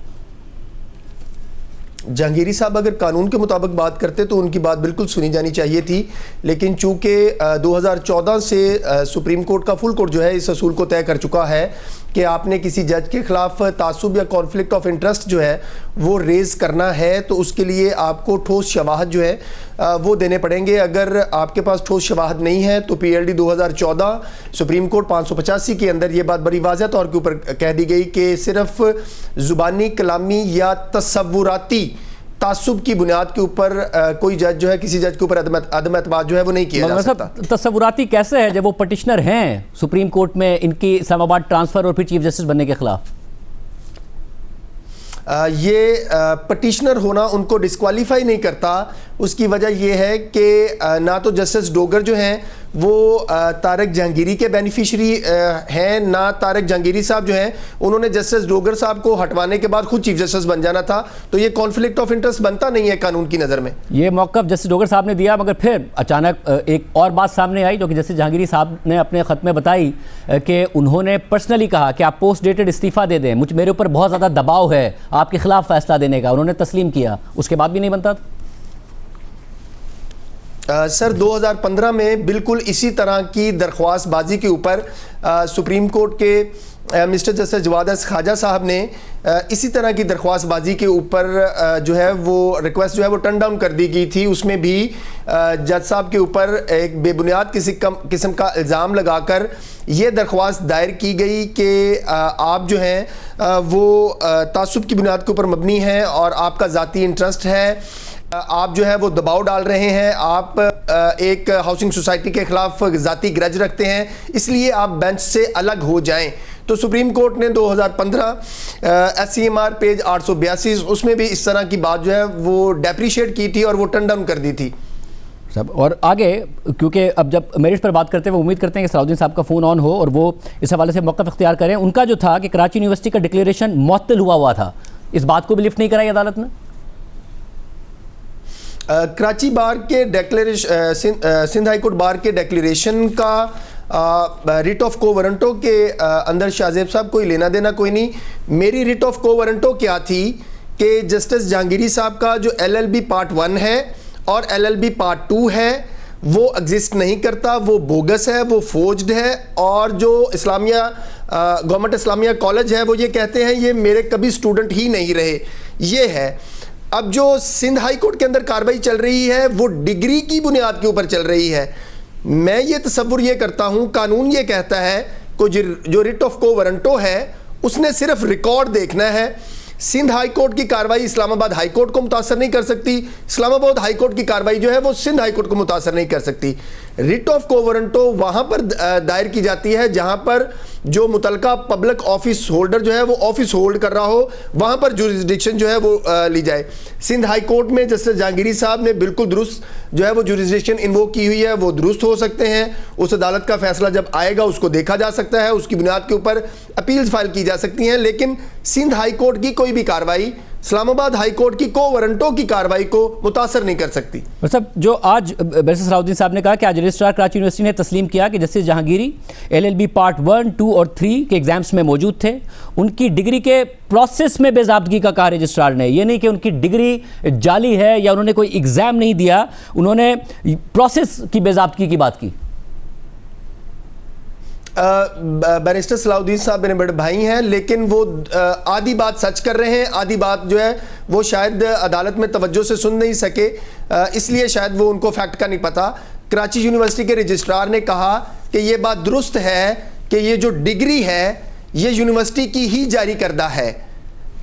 जहांगीरी साहब अगर कानून के मुताबिक बात करते तो उनकी बात बिल्कुल सुनी जानी चाहिए थी, लेकिन चूंकि 2014 से सुप्रीम कोर्ट का फुल कोर्ट जो है इस असूल को तय कर चुका है कि आपने किसी जज के खिलाफ तासुब या कॉन्फ्लिक्ट ऑफ इंटरेस्ट जो है वो रेज करना है तो उसके लिए आपको ठोस शवाहद जो है वो देने पड़ेंगे। अगर आपके पास ठोस शवाहद नहीं है तो PLD 2014 सुप्रीम कोर्ट 585 के अंदर ये बात बड़ी वाज़ह तौर के ऊपर कह दी गई कि सिर्फ ज़ुबानी कलामी या तसव्वुराती तासुब की बुनियाद के ऊपर कोई जज जो है किसी जज के ऊपर अदम एतमाद जो है वो नहीं किया जा सकता। तसव्वुराती कैसे है जब वो पटिशनर हैं सुप्रीम कोर्ट में इनकी इस्लामाबाद ट्रांसफ़र और फिर चीफ जस्टिस बनने के खिलाफ? ये पटिशनर होना उनको डिस्क्वालीफाई नहीं करता। उसकी वजह यह है कि ना तो जस्टिस डोगर जो हैं वो तारक जहांगीरी के बेनिफिशियरी हैं, ना तारक जहांगीरी साहब जो हैं उन्होंने जस्टिस डोगर साहब को हटवाने के बाद खुद चीफ जस्टिस बन जाना था, तो ये कॉन्फ्लिक्ट ऑफ इंटरेस्ट बनता नहीं है कानून की नज़र में। ये मौक़िफ़ जस्टिस डोगर साहब ने दिया, मगर फिर अचानक एक और बात सामने आई जो कि जस्टिस जहांगीरी साहब ने अपने ख़त में बताई कि उन्होंने पर्सनली कहा कि आप पोस्ट डेटेड इस्तीफ़ा दे दें, मेरे ऊपर बहुत ज़्यादा दबाव है आपके खिलाफ फैसला देने का। उन्होंने तस्लीम किया, उसके बाद भी नहीं बनता था। सर 2015 में बिल्कुल इसी तरह की दरख्वास्त बाजी के ऊपर सुप्रीम कोर्ट के मिस्टर जस्टिस जवाद ख्वाजा साहब ने इसी तरह की दरख्वास्त बाजी के ऊपर जो है वो रिक्वेस्ट जो है वो टर्न डाउन कर दी गई थी। उसमें भी जज साहब के ऊपर एक बेबुनियाद किस्म का इल्ज़ाम लगाकर ये दरख्वास्त दायर की गई कि आप जो हैं वो तासुब की बुनियाद के ऊपर मबनी हैं और आपका ज़ाती इंटरेस्ट है, आप जो है वो दबाव डाल रहे हैं, आप एक हाउसिंग सोसाइटी के खिलाफ ज़ाती ग्रज रखते हैं, इसलिए आप बेंच से अलग हो जाएं। तो सुप्रीम कोर्ट ने 2015 SCMR पेज 882 उसमें भी इस तरह की बात जो है वो डेप्रीशिएट की थी और वो टर्न डाउन कर दी थी सब। और आगे क्योंकि अब जब मेरिट पर बात करते हैं वो उम्मीद करते हैं कि सलाउद्दीन साहब का फ़ोन ऑन हो और वो इस हवाले से मौक़िफ़ इख्तियार करें। उनका जो था कि कराची यूनिवर्सिटी का डिक्लेरेशन मुअत्तल हुआ था, इस बात को भी लिफ्ट नहीं कराई अदालत ने। कराची बार के सिंध हाई कोर्ट बार के डिक्लेरेशन का रिट ऑफ को वारंटो के अंदर शाहजेब साहब कोई लेना देना कोई नहीं। मेरी रिट ऑफ को वारंटो क्या थी कि जस्टिस जहांगीरी साहब का जो LLB पार्ट 1 है और LLB पार्ट 2 है वो एग्जिस्ट नहीं करता, वो बोगस है, वो फोर्ज्ड है, और जो इस्लामिया गवर्नमेंट इस्लामिया कॉलेज है वो ये कहते हैं ये मेरे कभी स्टूडेंट ही नहीं रहे। ये है अब जो सिंध हाई कोर्ट के अंदर कार्रवाई चल रही है वो डिग्री की बुनियाद के ऊपर चल रही है। मैं ये तसव्वुर ये करता हूँ, कानून ये कहता है को जो रिट ऑफ को वारंटो है उसने सिर्फ रिकॉर्ड देखना है। सिंध हाई कोर्ट की कार्रवाई इस्लामाबाद हाई कोर्ट को मुतासर नहीं कर सकती, इस्लामाबाद हाई कोर्ट की कार्रवाई जो है वो सिंध हाई कोर्ट को मुतासर नहीं कर सकती। रिट ऑफ को वारंटो वहाँ पर दायर की जाती है जहाँ पर जो मुतलका पब्लिक ऑफिस होल्डर जो है वो ऑफिस होल्ड कर रहा हो, वहाँ पर जुरिस्डिक्शन जो है वो ली जाए। सिंध हाई कोर्ट में जस्टिस जहांगीरी साहब ने बिल्कुल दुरुस्त जो है वो जुरिस्डिक्शन इन्वोक की हुई है, वो दुरुस्त हो सकते हैं। उस अदालत का फैसला जब आएगा उसको देखा जा सकता है, उसकी बुनियाद के ऊपर अपील्स फाइल की जा सकती हैं, लेकिन सिंध हाई कोर्ट की कोई भी कार्रवाई इस्लामाबाद हाई कोर्ट की को वारंटो की कार्रवाई को मुतासर नहीं कर सकती। मतलब जो आज बैरिस्टर सलाउद्दीन साहब ने कहा कि आज रजिस्ट्रार कराची यूनिवर्सिटी ने तस्लीम किया कि जस्टिस जहांगीरी LLB पार्ट 1, 2 और 3 के एग्जाम्स में मौजूद थे, उनकी डिग्री के प्रोसेस में बेज़ाब्तगी का कहा रजिस्ट्रार ने। ये नहीं कि उनकी डिग्री जाली है या उन्होंने कोई एग्ज़ाम नहीं दिया, उन्होंने प्रोसेस की बेज़ाब्तगी की बात की। बैरिस्टर सलाउद्दीन साहब मेरे बड़े भाई हैं, लेकिन वो आधी बात सच कर रहे हैं, आधी बात जो है वो शायद अदालत में तवज्जो से सुन नहीं सके, इसलिए शायद वो उनको फैक्ट का नहीं पता। कराची यूनिवर्सिटी के रजिस्ट्रार ने कहा कि ये बात दुरुस्त है कि ये जो डिग्री है ये यूनिवर्सिटी की ही जारी करदा है,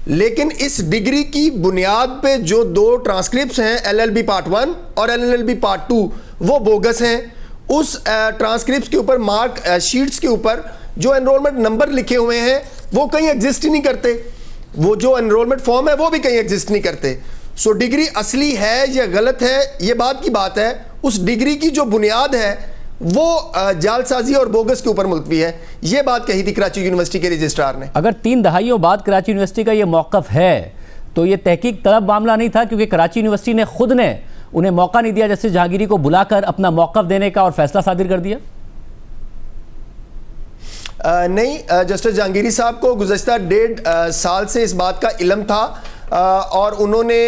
लेकिन इस डिग्री की बुनियाद पे जो 2 ट्रांसक्रिप्ट्स हैं LLB पार्ट 1 और LLB पार्ट 2 वो बोगस हैं। उस ट्रांसक्रिप्ट्स के ऊपर मार्क शीट्स के ऊपर जो एनरोलमेंट नंबर लिखे हुए हैं वो कहीं एग्जिस्ट ही नहीं करते, वो जो एनरोलमेंट फॉर्म है वो भी कहीं एग्जिस्ट नहीं करते। सो डिग्री असली है या गलत है ये बात की बात है, उस डिग्री की जो बुनियाद है वो जालसाजी और बोगस के ऊपर मुलतवी है। ये बात कही थी कराची यूनिवर्सिटी के रजिस्ट्रार ने। अगर 3 दहाइयों बाद कराची यूनिवर्सिटी का ये मौक़िफ़ है तो ये तहकीक तलब मामला नहीं था, क्योंकि कराची यूनिवर्सिटी ने खुद ने उन्हें मौका नहीं दिया जस्टिस जहांगीरी को बुलाकर अपना मौक़िफ़ देने का और फैसला सादिर कर दिया। नहीं, जस्टिस जहांगीरी साहब को गुज़श्ता 1.5 साल से इस बात का इल्म था और उन्होंने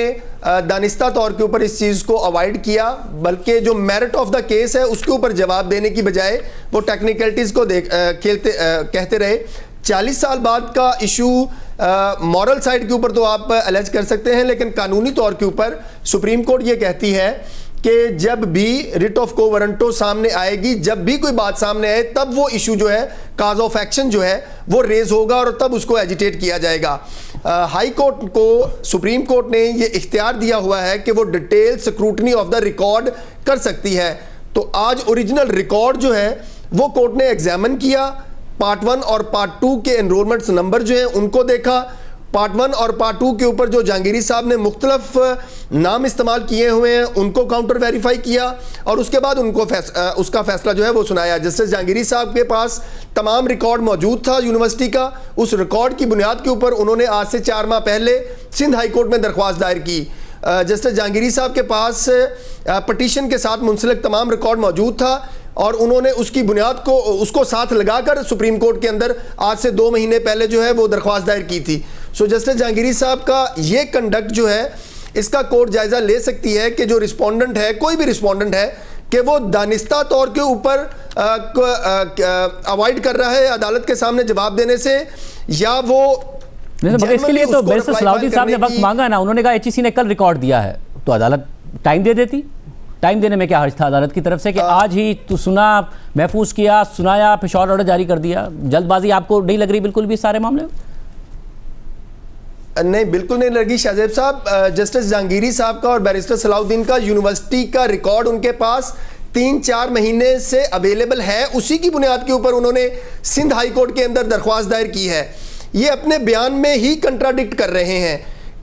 दानिस्ता तौर के ऊपर इस चीज़ को अवॉइड किया, बल्कि जो मेरिट ऑफ द केस है उसके ऊपर जवाब देने की बजाय वो टेक्निकलिटीज़ को कहते रहे। 40 साल बाद का इशू मॉरल साइड के ऊपर तो आप अलर्ज कर सकते हैं, लेकिन कानूनी तौर के ऊपर सुप्रीम कोर्ट ये कहती है कि जब भी रिट ऑफ को वारंटो सामने आएगी, जब भी कोई बात सामने आए, तब वो इशू जो है काज ऑफ एक्शन जो है वो रेज होगा और तब उसको एजिटेट किया जाएगा। हाई कोर्ट को सुप्रीम कोर्ट ने ये इख्तियार दिया हुआ है कि वो detail scrutiny of the record कर सकती है। तो आज ओरिजिनल रिकॉर्ड जो है वो कोर्ट ने एग्जामिन किया, पार्ट 1 और पार्ट 2 के एनरोलमेंट्स नंबर जो हैं उनको देखा, पार्ट 1 और पार्ट 2 के ऊपर जो जहांगीरी साहब ने मुख्तलिफ नाम इस्तेमाल किए हुए हैं उनको काउंटर वेरीफाई किया और उसके बाद उनको उसका फैसला जो है वो सुनाया। जस्टिस जहांगीरी साहब के पास तमाम रिकॉर्ड मौजूद था यूनिवर्सिटी का। उस रिकॉर्ड की बुनियाद के ऊपर उन्होंने आज से 4 माह पहले सिंध हाई कोर्ट में दरख्वास्त दायर की। जस्टिस जहांगीरी साहब के पास पटिशन के साथ मुंसलिक तमाम रिकॉर्ड मौजूद था और उन्होंने उसकी बुनियाद को उसको साथ लगाकर सुप्रीम कोर्ट के अंदर आज से 2 महीने पहले जो है वो दरख्वास्त दायर की थी। सो जस्टिस जहांगीरी साहब का ये कंडक्ट जो है इसका कोर्ट जायज़ा ले सकती है कि जो रिस्पोंडेंट है, कोई भी रिस्पोंडेंट है, कि वो दानिस्ता तौर के ऊपर अवॉइड कर रहा है अदालत के सामने जवाब देने से, या वो मगर इसके लिए तो बैरिस्टर सलाउद्दीन साहब ने वक्त मांगा ना। उन्होंने कहा एचईसी ने कल रिकॉर्ड दिया है, तो अदालत टाइम दे देती। टाइम देने में क्या हर्ज था अदालत की तरफ से कि आज ही तो सुना, महफूज किया, सुनाया, पेशॉवर ऑर्डर जारी कर दिया? जल्दबाजी आपको नहीं लग रही बिल्कुल भी सारे मामले में? नहीं, बिल्कुल नहीं लगी शाहजेब साहब। जस्टिस जहांगीरी साहब का और बैरिस्टर सलाउद्दीन का यूनिवर्सिटी का रिकॉर्ड उनके पास 3-4 महीने से अवेलेबल है। उसी की बुनियाद के ऊपर उन्होंने सिंध हाई कोर्ट के अंदर दरख्वास्त दायर की है। ये अपने बयान में ही कंट्राडिक्ट कर रहे हैं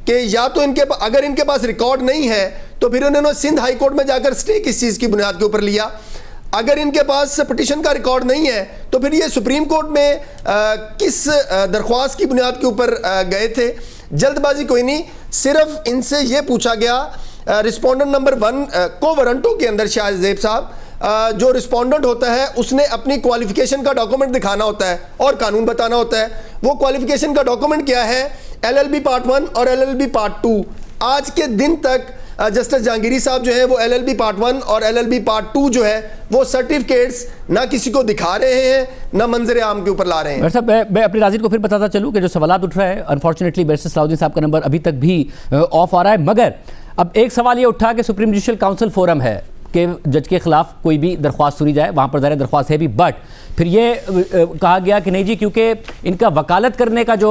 कि या तो अगर इनके पास रिकॉर्ड नहीं है तो फिर उन्होंने सिंध हाई कोर्ट में जाकर स्टे किस चीज़ की बुनियाद के ऊपर लिया। अगर इनके पास पिटीशन का रिकॉर्ड नहीं है तो फिर ये सुप्रीम कोर्ट में किस दरख्वास्त की बुनियाद के ऊपर गए थे। जल्दबाजी कोई नहीं, सिर्फ इनसे ये पूछा गया रिस्पोंडेंट नंबर 1 को वारंटों के अंदर शाहजेब साहब जो रिस्पोंडेंट होता है उसने अपनी क्वालिफिकेशन का डॉक्यूमेंट दिखाना होता है और कानून बताना होता है। वो क्वालिफिकेशन का डॉक्यूमेंट क्या है? LLB पार्ट 1 और LLB पार्ट 2। आज के दिन तक जस्टिस जहांगीरी साहब जो है वो LLB पार्ट 1 और LLB पार्ट 2 जो है वो सर्टिफिकेट्स ना किसी को दिखा रहे हैं ना मंजर आम के ऊपर ला रहे हैं। साहब मैं अपने नाज़रीन को फिर बताता चलूँ कि जो सवाल उठ रहा है, अनफॉर्चुनेटली बैरिस्टर सलाउद्दीन साहब का नंबर अभी तक भी ऑफ आ रहा है। मगर अब एक सवाल ये उठा कि सुप्रीम जुडिशल काउंसिल फोरम है कि जज के खिलाफ कोई भी दरख्वास्त सुनी जाए, वहाँ पर ज़ाहिर दरख्वास्त है भी, बट फिर ये कहा गया कि नहीं जी, क्योंकि इनका वकालत करने का जो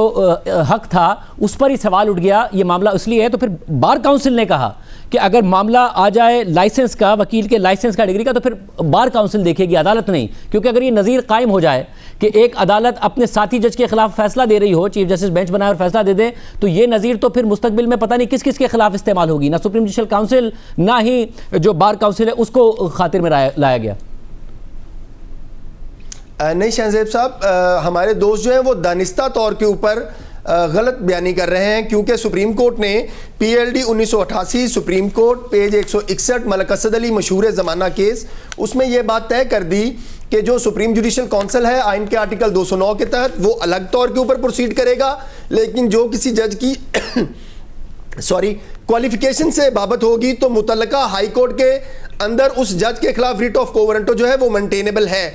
हक था उस पर ही सवाल उठ गया, ये मामला इसलिए है। तो फिर बार काउंसिल ने कहा कि अगर मामला आ जाए लाइसेंस का, वकील के लाइसेंस का, डिग्री का, तो फिर बार काउंसिल देखेगी, अदालत नहीं। क्योंकि अगर ये नज़ीर कायम हो जाए कि एक अदालत अपने साथी जज के खिलाफ फैसला दे रही हो, चीफ जस्टिस बेंच बनाए और फैसला दे दे, तो ये नज़ीर तो फिर मुस्तकबिल में पता नहीं किस किस के खिलाफ इस्तेमाल होगी। ना सुप्रीम जुडिशल काउंसिल ना ही जो बार काउंसिल है उसको खातिर में लाया गया। नहीं शाहजेब साहब, हमारे दोस्त जो हैं वो दानिस्ता तौर के ऊपर गलत बयानी कर रहे हैं, क्योंकि सुप्रीम कोर्ट ने PLD 1988 supreme court page 161 Malik Asad Ali मशहूर ज़माना केस, उसमें यह बात तय कर दी कि जो सुप्रीम जुडिशल काउंसिल है आइन के आर्टिकल 209 के तहत वो अलग तौर के ऊपर प्रोसीड करेगा, लेकिन जो किसी जज की क्वालिफिकेशन से बाबत होगी तो मुतल्लका हाई कोर्ट के अंदर उस जज के खिलाफ रिट ऑफ को वारंटो जो है वो मेंटेनेबल है।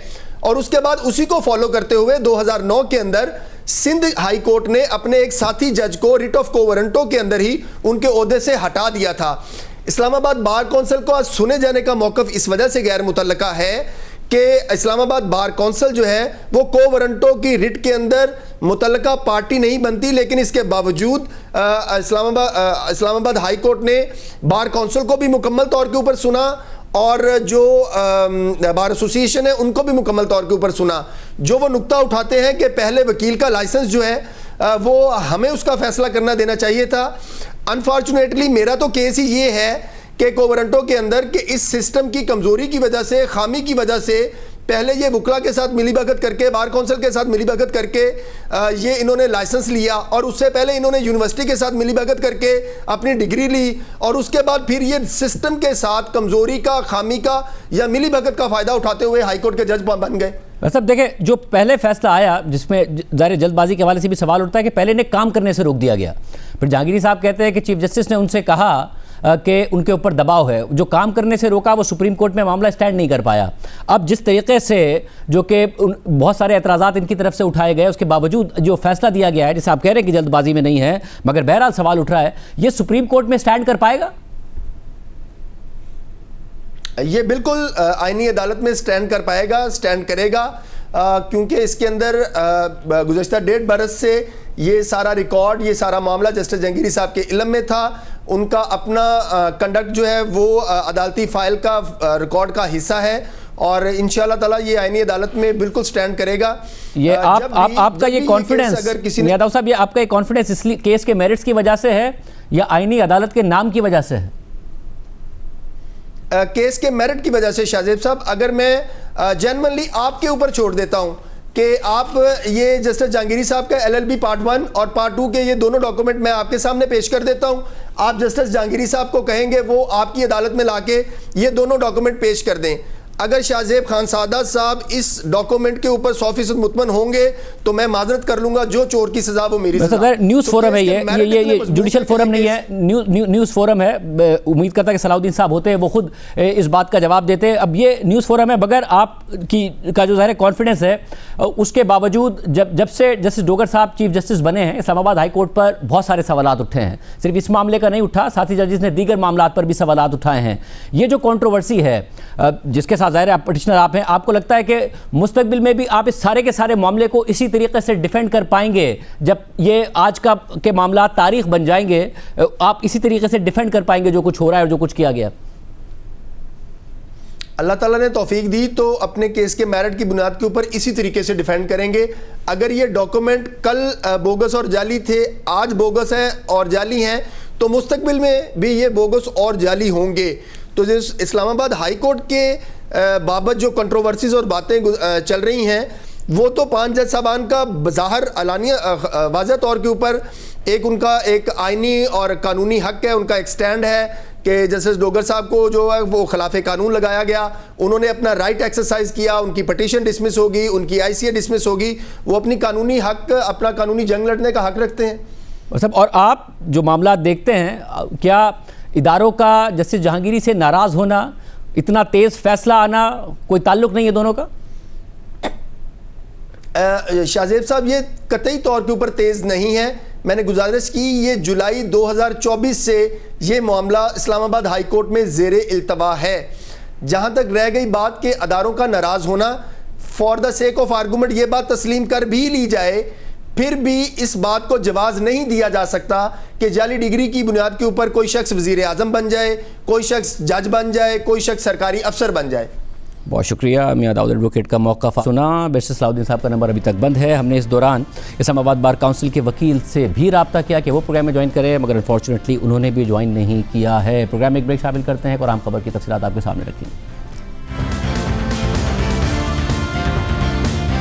और उसके बाद उसी को फॉलो करते हुए 2009 के अंदर सिंध हाई कोर्ट ने अपने एक साथी जज को रिट ऑफ को वारंटो के अंदर ही उनके ओहदे से हटा दिया था। इस्लामाबाद बार काउंसिल को आज सुने जाने का मौक़िफ़ इस वजह से गैर मुतल्लका है कि इस्लामाबाद बार काउंसिल जो है वो को वारंटो की रिट के अंदर मुतल्लका पार्टी नहीं बनती, लेकिन इसके बावजूद इस्लामाबाद हाई कोर्ट ने बार काउंसिल को भी मुकम्मल तौर के ऊपर सुना और जो बार एसोसिएशन है उनको भी मुकम्मल तौर के ऊपर सुना। जो वो नुक्ता उठाते हैं कि पहले वकील का लाइसेंस जो है वो हमें उसका फैसला करना देना चाहिए था। अनफॉर्चुनेटली मेरा तो केस ही ये है कि को वारंटो के अंदर कि इस सिस्टम की कमज़ोरी की वजह से, खामी की वजह से पहले ये वकला के साथ मिलीभगत करके, बार काउंसिल के साथ मिलीभगत करके ये इन्होंने लाइसेंस लिया, और उससे पहले इन्होंने यूनिवर्सिटी के साथ मिलीभगत करके अपनी डिग्री ली, और उसके बाद फिर ये सिस्टम के साथ कमज़ोरी का, खामी का या मिलीभगत का फ़ायदा उठाते हुए हाईकोर्ट के जज बन गए। सब देखें, जो पहले फैसला आया जिसमें ज़ाहिर जल्दबाजी के हवाले से भी सवाल उठता है कि पहले इन्हें काम करने से रोक दिया गया। फिर जहांगीरी साहब कहते हैं कि चीफ जस्टिस ने उनसे कहा कि उनके ऊपर दबाव है, जो काम करने से रोका वो सुप्रीम कोर्ट में मामला स्टैंड नहीं कर पाया। अब जिस तरीके से जो कि बहुत सारे एतराज़ात इनकी तरफ से उठाए गए, उसके बावजूद जो फैसला दिया गया है, जैसे आप कह रहे हैं कि जल्दबाजी में नहीं है, मगर बहरहाल सवाल उठ रहा है, ये सुप्रीम कोर्ट में स्टैंड कर पाएगा? ये बिल्कुल आईनी अदालत में स्टैंड कर पाएगा, स्टैंड करेगा। क्योंकि इसके अंदर गुज़श्ता 1.5 बरस से ये सारा रिकॉर्ड, ये सारा मामला जस्टिस जहांगीरी साहब के इल्म में था। उनका अपना कंडक्ट जो है वो अदालती फाइल का रिकॉर्ड का हिस्सा है और इंशाअल्लाह ताला ये आईनी अदालत में बिल्कुल स्टैंड करेगा। ये आपका ये कॉन्फिडेंस, अगर किसी ने यादव साहब, ये आपका ये कॉन्फिडेंस इसलिए केस के मेरिट्स की वजह से है या आईनी अदालत के नाम की वजह से है? केस के मेरिट की वजह से शाहजेब साहब, अगर मैं जेन्युइनली आपके ऊपर छोड़ देता हूं कि आप ये जस्टिस जहांगीरी साहब का LLB पार्ट 1 और पार्ट 2 के ये दोनों डॉक्यूमेंट मैं आपके सामने पेश कर देता हूं, आप जस्टिस जहांगीरी साहब को कहेंगे वो आपकी अदालत में लाके ये दोनों डॉक्यूमेंट पेश कर दें। अगर शाहजेब खान सादात साहब इस डॉक्यूमेंट के ऊपर 100% मुतमन होंगे तो मैं माजरत कर लूंगा, जो चोर की सजा वो मेरी सजा। अगर न्यूज़ फोरम है ये जुडिशल फोरम नहीं है, न्यूज़ फोरम है। उम्मीद करता है कि सलाउद्दीन साहब होते हैं वो खुद इस बात का जवाब देते हैं। अब ये न्यूज़ फोरम है, बगैर आपकी का जो ज़ाहिर कॉन्फिडेंस है उसके बावजूद जब से जस्टिस डोगर साहब चीफ जस्टिस बने हैं, इस्लामाबाद हाई कोर्ट पर बहुत सारे सवालात उठे हैं। सिर्फ इस मामले का नहीं उठा, साथ ही जजिस ने दीगर मामलात पर भी सवालात उठाए हैं। ये जो कंट्रोवर्सी है जिसके साथ ज़ाहिर है पटिशनर आप हैं, आपको लगता है कि मुस्तकबिल में भी आप इस सारे के सारे मामले को इसी तरीके से डिफेंड कर पाएंगे? जब ये आज के मामला तारीख बन जाएंगे, आप इसी तरीके से डिफेंड कर पाएंगे जो कुछ हो रहा है और जो कुछ किया गया? अल्लाह ताला ने तौफीक दी तो अपने केस के मेरिट की बुनियाद के ऊपर इसी तरीके से डिफेंड करेंगे। अगर ये डॉक्यूमेंट कल बोगस और जाली थे, आज बोगस हैं और जाली हैं, तो मुस्तकबिल में भी ये बोगस और जाली होंगे। तो जिस इस्लामाबाद हाई कोर्ट के बाबत जो कंट्रोवर्सीज और बातें चल रही हैं, वो तो 5 जज साहबान का बज़ाहिर अलानिया वाज़ह तौर के ऊपर उनका एक आइनी और कानूनी हक है, उनका एक स्टैंड है कि जस्टिस डोगर साहब को जो है वो खिलाफ कानून लगाया गया, उन्होंने अपना राइट एक्सरसाइज किया, उनकी पटिशन डिसमिस होगी, उनकी ICA डिसमिस होगी, वो अपनी कानूनी हक, अपना कानूनी जंग लड़ने का हक रखते हैं। और आप जो मामला देखते हैं, क्या इदारों का जस्टिस जहांगीरी से नाराज़ होना, इतना तेज़ फैसला आना, कोई ताल्लुक नहीं है दोनों का? शाहजेब साहब, ये कतई तौर के ऊपर तेज़ नहीं है। मैंने गुजारिश की, ये जुलाई 2024 से ये मामला इस्लामाबाद हाई कोर्ट में ज़ेरे इल्तवा है। जहाँ तक रह गई बात के अदारों का नाराज़ होना, for the sake of argument ये बात तस्लीम कर भी ली जाए, फिर भी इस बात को जवाज़ नहीं दिया जा सकता कि जाली डिग्री की बुनियाद के ऊपर कोई शख्स वज़ीर आज़म बन जाए, कोई शख्स जज बन जाए, कोई शख्स सरकारी अफसर बन जाए। बहुत शुक्रिया। मियां दाऊद एडवोकेट का मौक़िफ़ सुना। बैरिस्टर सलाउद्दीन साहब का नंबर अभी तक बंद है। हमने इस दौरान इस्लामाबाद बार काउंसिल के वकील से भी रब्ता किया कि वो प्रोग्राम में ज्वाइन करें, मगर अनफॉर्चुनेटली उन्होंने भी ज्वाइन नहीं किया है। प्रोग्राम में एक ब्रेक शामिल करते हैं और आम खबर की तफसीलात आपके सामने रखेंगे।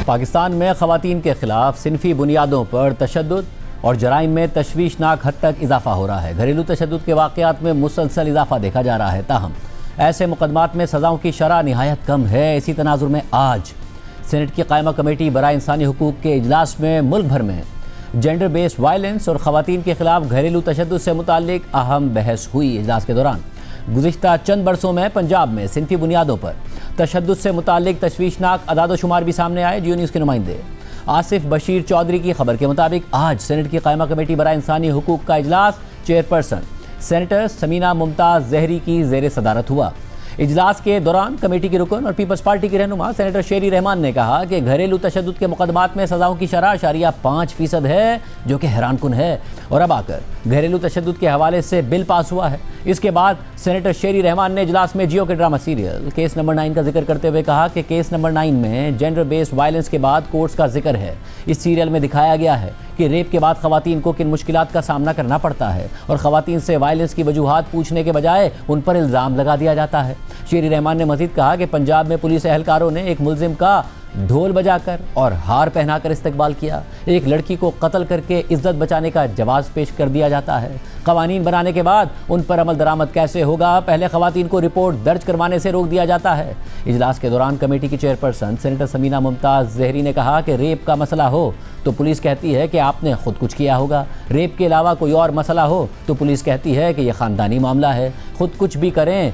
पाकिस्तान में ख़वातीन के ख़िलाफ़ सिनफी बुनियादों पर तशद्दुद और जराइम में तशवीशनाक हद तक इजाफा हो रहा है। घरेलू तशद्दुद के वाक़यात में मुसलसल इजाफा देखा जा रहा है। ताहम ऐसे मुकदमात में सज़ाओं की शरह निहायत कम है। इसी तनाजुर में आज सेनेट की कायमा कमेटी बराए इंसानी हुकूक़ के इजलास में मुल्क भर में जेंडर बेस्ड वायलेंस और ख़वातीन के ख़िलाफ़ घरेलू तशद्दुद से मुताल्लिक अहम बहस हुई। इजलास के दौरान गुज़िश्ता चंद बरसों में पंजाब में सिनफी बुनियादों पर तशद्दुद से मुताल्लिक तशवीशनाक अदाद-ओ-शुमार भी सामने आए। जियो न्यूज़ के नुमाइंदे आसिफ बशीर चौधरी की खबर के मुताबिक आज सेनेट की कायमा कमेटी बराए इंसानी हुकूक़ का इजलास चेयरपर्सन सेनेटर समीना मुमताज़ ज़हरी की ज़ेर सदारत हुआ। इजलास के दौरान कमेटी की रुकन और पीपल्स पार्टी की रहनुमा सेनेटर शेरी रहमान ने कहा कि घरेलू तशद्दुद के मुकदमात में सज़ाओं की शरह 5% है, जो कि हैरानकुन है। और अब आकर घरेलू तशद्दुद के हवाले से बिल पास हुआ है। इसके बाद सेनेटर शेरी रहमान ने इजलास में जियो के ड्रामा सीरियल केस नंबर 9 का जिक्र करते हुए कहा कि केस नंबर 9 में जेंडर बेस्ड वायलेंस के बाद कोर्ट्स का जिक्र है। इस सीरियल में दिखाया गया है कि रेप के बाद ख़वातीन को किन मुश्किलात का सामना करना पड़ता है और ख़वातीन से वायलेंस की वजूहात पूछने के बजाय उन पर इल्ज़ाम लगा दिया जाता है। शेरी रहमान ने मज़ीद कहा कि पंजाब में पुलिस एहलकारों ने एक मुलजिम का ढोल बजाकर और हार पहनाकर इस्तकबाल किया। एक लड़की को कत्ल करके इज्जत बचाने का जवाब पेश कर दिया जाता है। कवानीन बनाने के बाद उन पर अमल दरामद कैसे होगा? पहले ख़वातीन को रिपोर्ट दर्ज करवाने से रोक दिया जाता है। इजलास के दौरान कमेटी की चेयरपर्सन सेनेटर समीना मुमताज़ ज़हरी ने कहा कि रेप का मसला हो तो पुलिस कहती है कि आपने खुद कुछ किया होगा। रेप के अलावा कोई और मसला हो तो पुलिस कहती है कि यह ख़ानदानी मामला है। खुद कुछ भी करें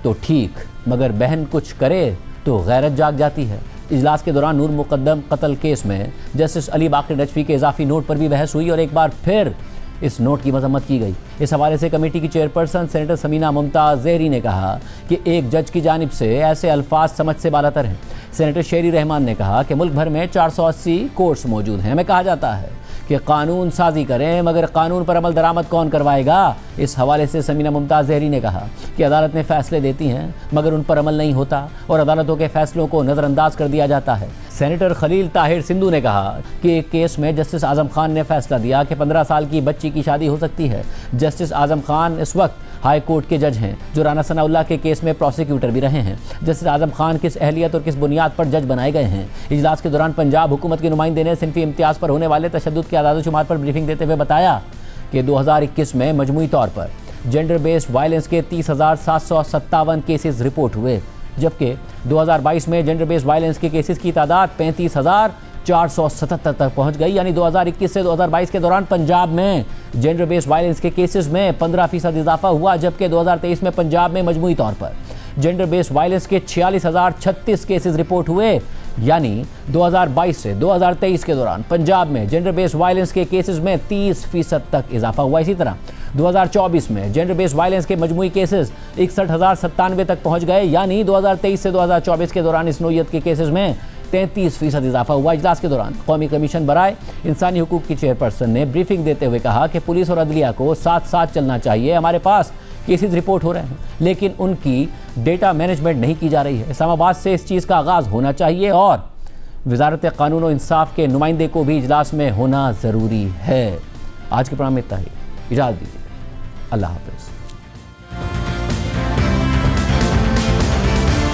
तो ठीक, मगर बहन कुछ करे तो गैरत जाग जाती है। इजलास के दौरान नूर मुकद्दम कत्ल केस में जस्टिस अली बाकर नजफी के इजाफी नोट पर भी बहस हुई और एक बार फिर इस नोट की मजम्मत की गई। इस हवाले से कमेटी की चेयरपर्सन सेनेटर समीना मुमताज़ ज़हरी ने कहा कि एक जज की जानिब से ऐसे अल्फाज समझ से बालातर हैं। सेनेटर शेरी रहमान ने कहा कि मुल्क भर में 480 कोर्ट्स मौजूद हैं। हमें कहा जाता है कि कानून साजी करें, मगर कानून पर अमल दरामद कौन करवाएगा। इस हवाले से समीना मुमताज़ ज़हरी ने कहा कि अदालतें फैसले देती हैं मगर उन पर अमल नहीं होता और अदालतों के फैसलों को नज़रअंदाज कर दिया जाता है। सेनेटर खलील ताहिर सिंधु ने कहा कि एक केस में जस्टिस आज़म खान ने फैसला दिया कि 15 साल की बच्ची की शादी हो सकती है। जस्टिस आज़म खान इस वक्त हाई कोर्ट के जज हैं जो राना सनाउल्लाह के केस में प्रोसिक्यूटर भी रहे हैं। जस्टिस आज़म खान किस अहलियत और किस बुनियाद पर जज बनाए गए हैं। इजलास के दौरान पंजाब हुकूमत के नुमाइंदे ने सिनफी इम्तियाज़ पर होने वाले तशद्दुद के आदाद शुमार पर ब्रीफिंग देते हुए बताया कि 2021 में मजमूई तौर पर जेंडर बेस्ड वायलेंस के 30,757 केसेस रिपोर्ट हुए, जबकि 2022 में जेंडर बेस्ड वायलेंस के केसेस की तादाद 35,477 तक पहुंच गई। यानी 2021 से 2022 के दौरान पंजाब में जेंडर बेस्ड वायलेंस के केसेस में 15% इजाफा हुआ, जबकि 2023 में पंजाब में मजमूई तौर पर जेंडर बेस्ड वायलेंस के 46,036 केसेस रिपोर्ट हुए। यानी 2022 से 2023 के दौरान पंजाब में जेंडर बेस्ड वायलेंस के केसेस में 30% तक इजाफा हुआ। इसी तरह 2024 में जेंडर बेस्ड वायलेंस के मजमूई केसेस 61,097 तक पहुंच गए। यानी 2023 से 2024 के दौरान इस नौइयत के केसेस में 33% इजाफा हुआ। इजलास के दौरान कौमी कमीशन बराए इंसानी हुकूक की चेयरपर्सन ने ब्रीफिंग देते हुए कहा कि पुलिस और अदलिया को साथ साथ चलना चाहिए। हमारे पास केसेस रिपोर्ट हो रहे हैं लेकिन उनकी डेटा मैनेजमेंट नहीं की जा रही है। इस्लामाबाद से इस चीज़ का आगाज़ होना चाहिए और वजारत कानून और इंसाफ के नुमाइंदे को भी इजलास में होना ज़रूरी है। आज के प्रोग्राम में इतना ही, इजाज़त दीजिए। अल्लाह हाफ़िज़।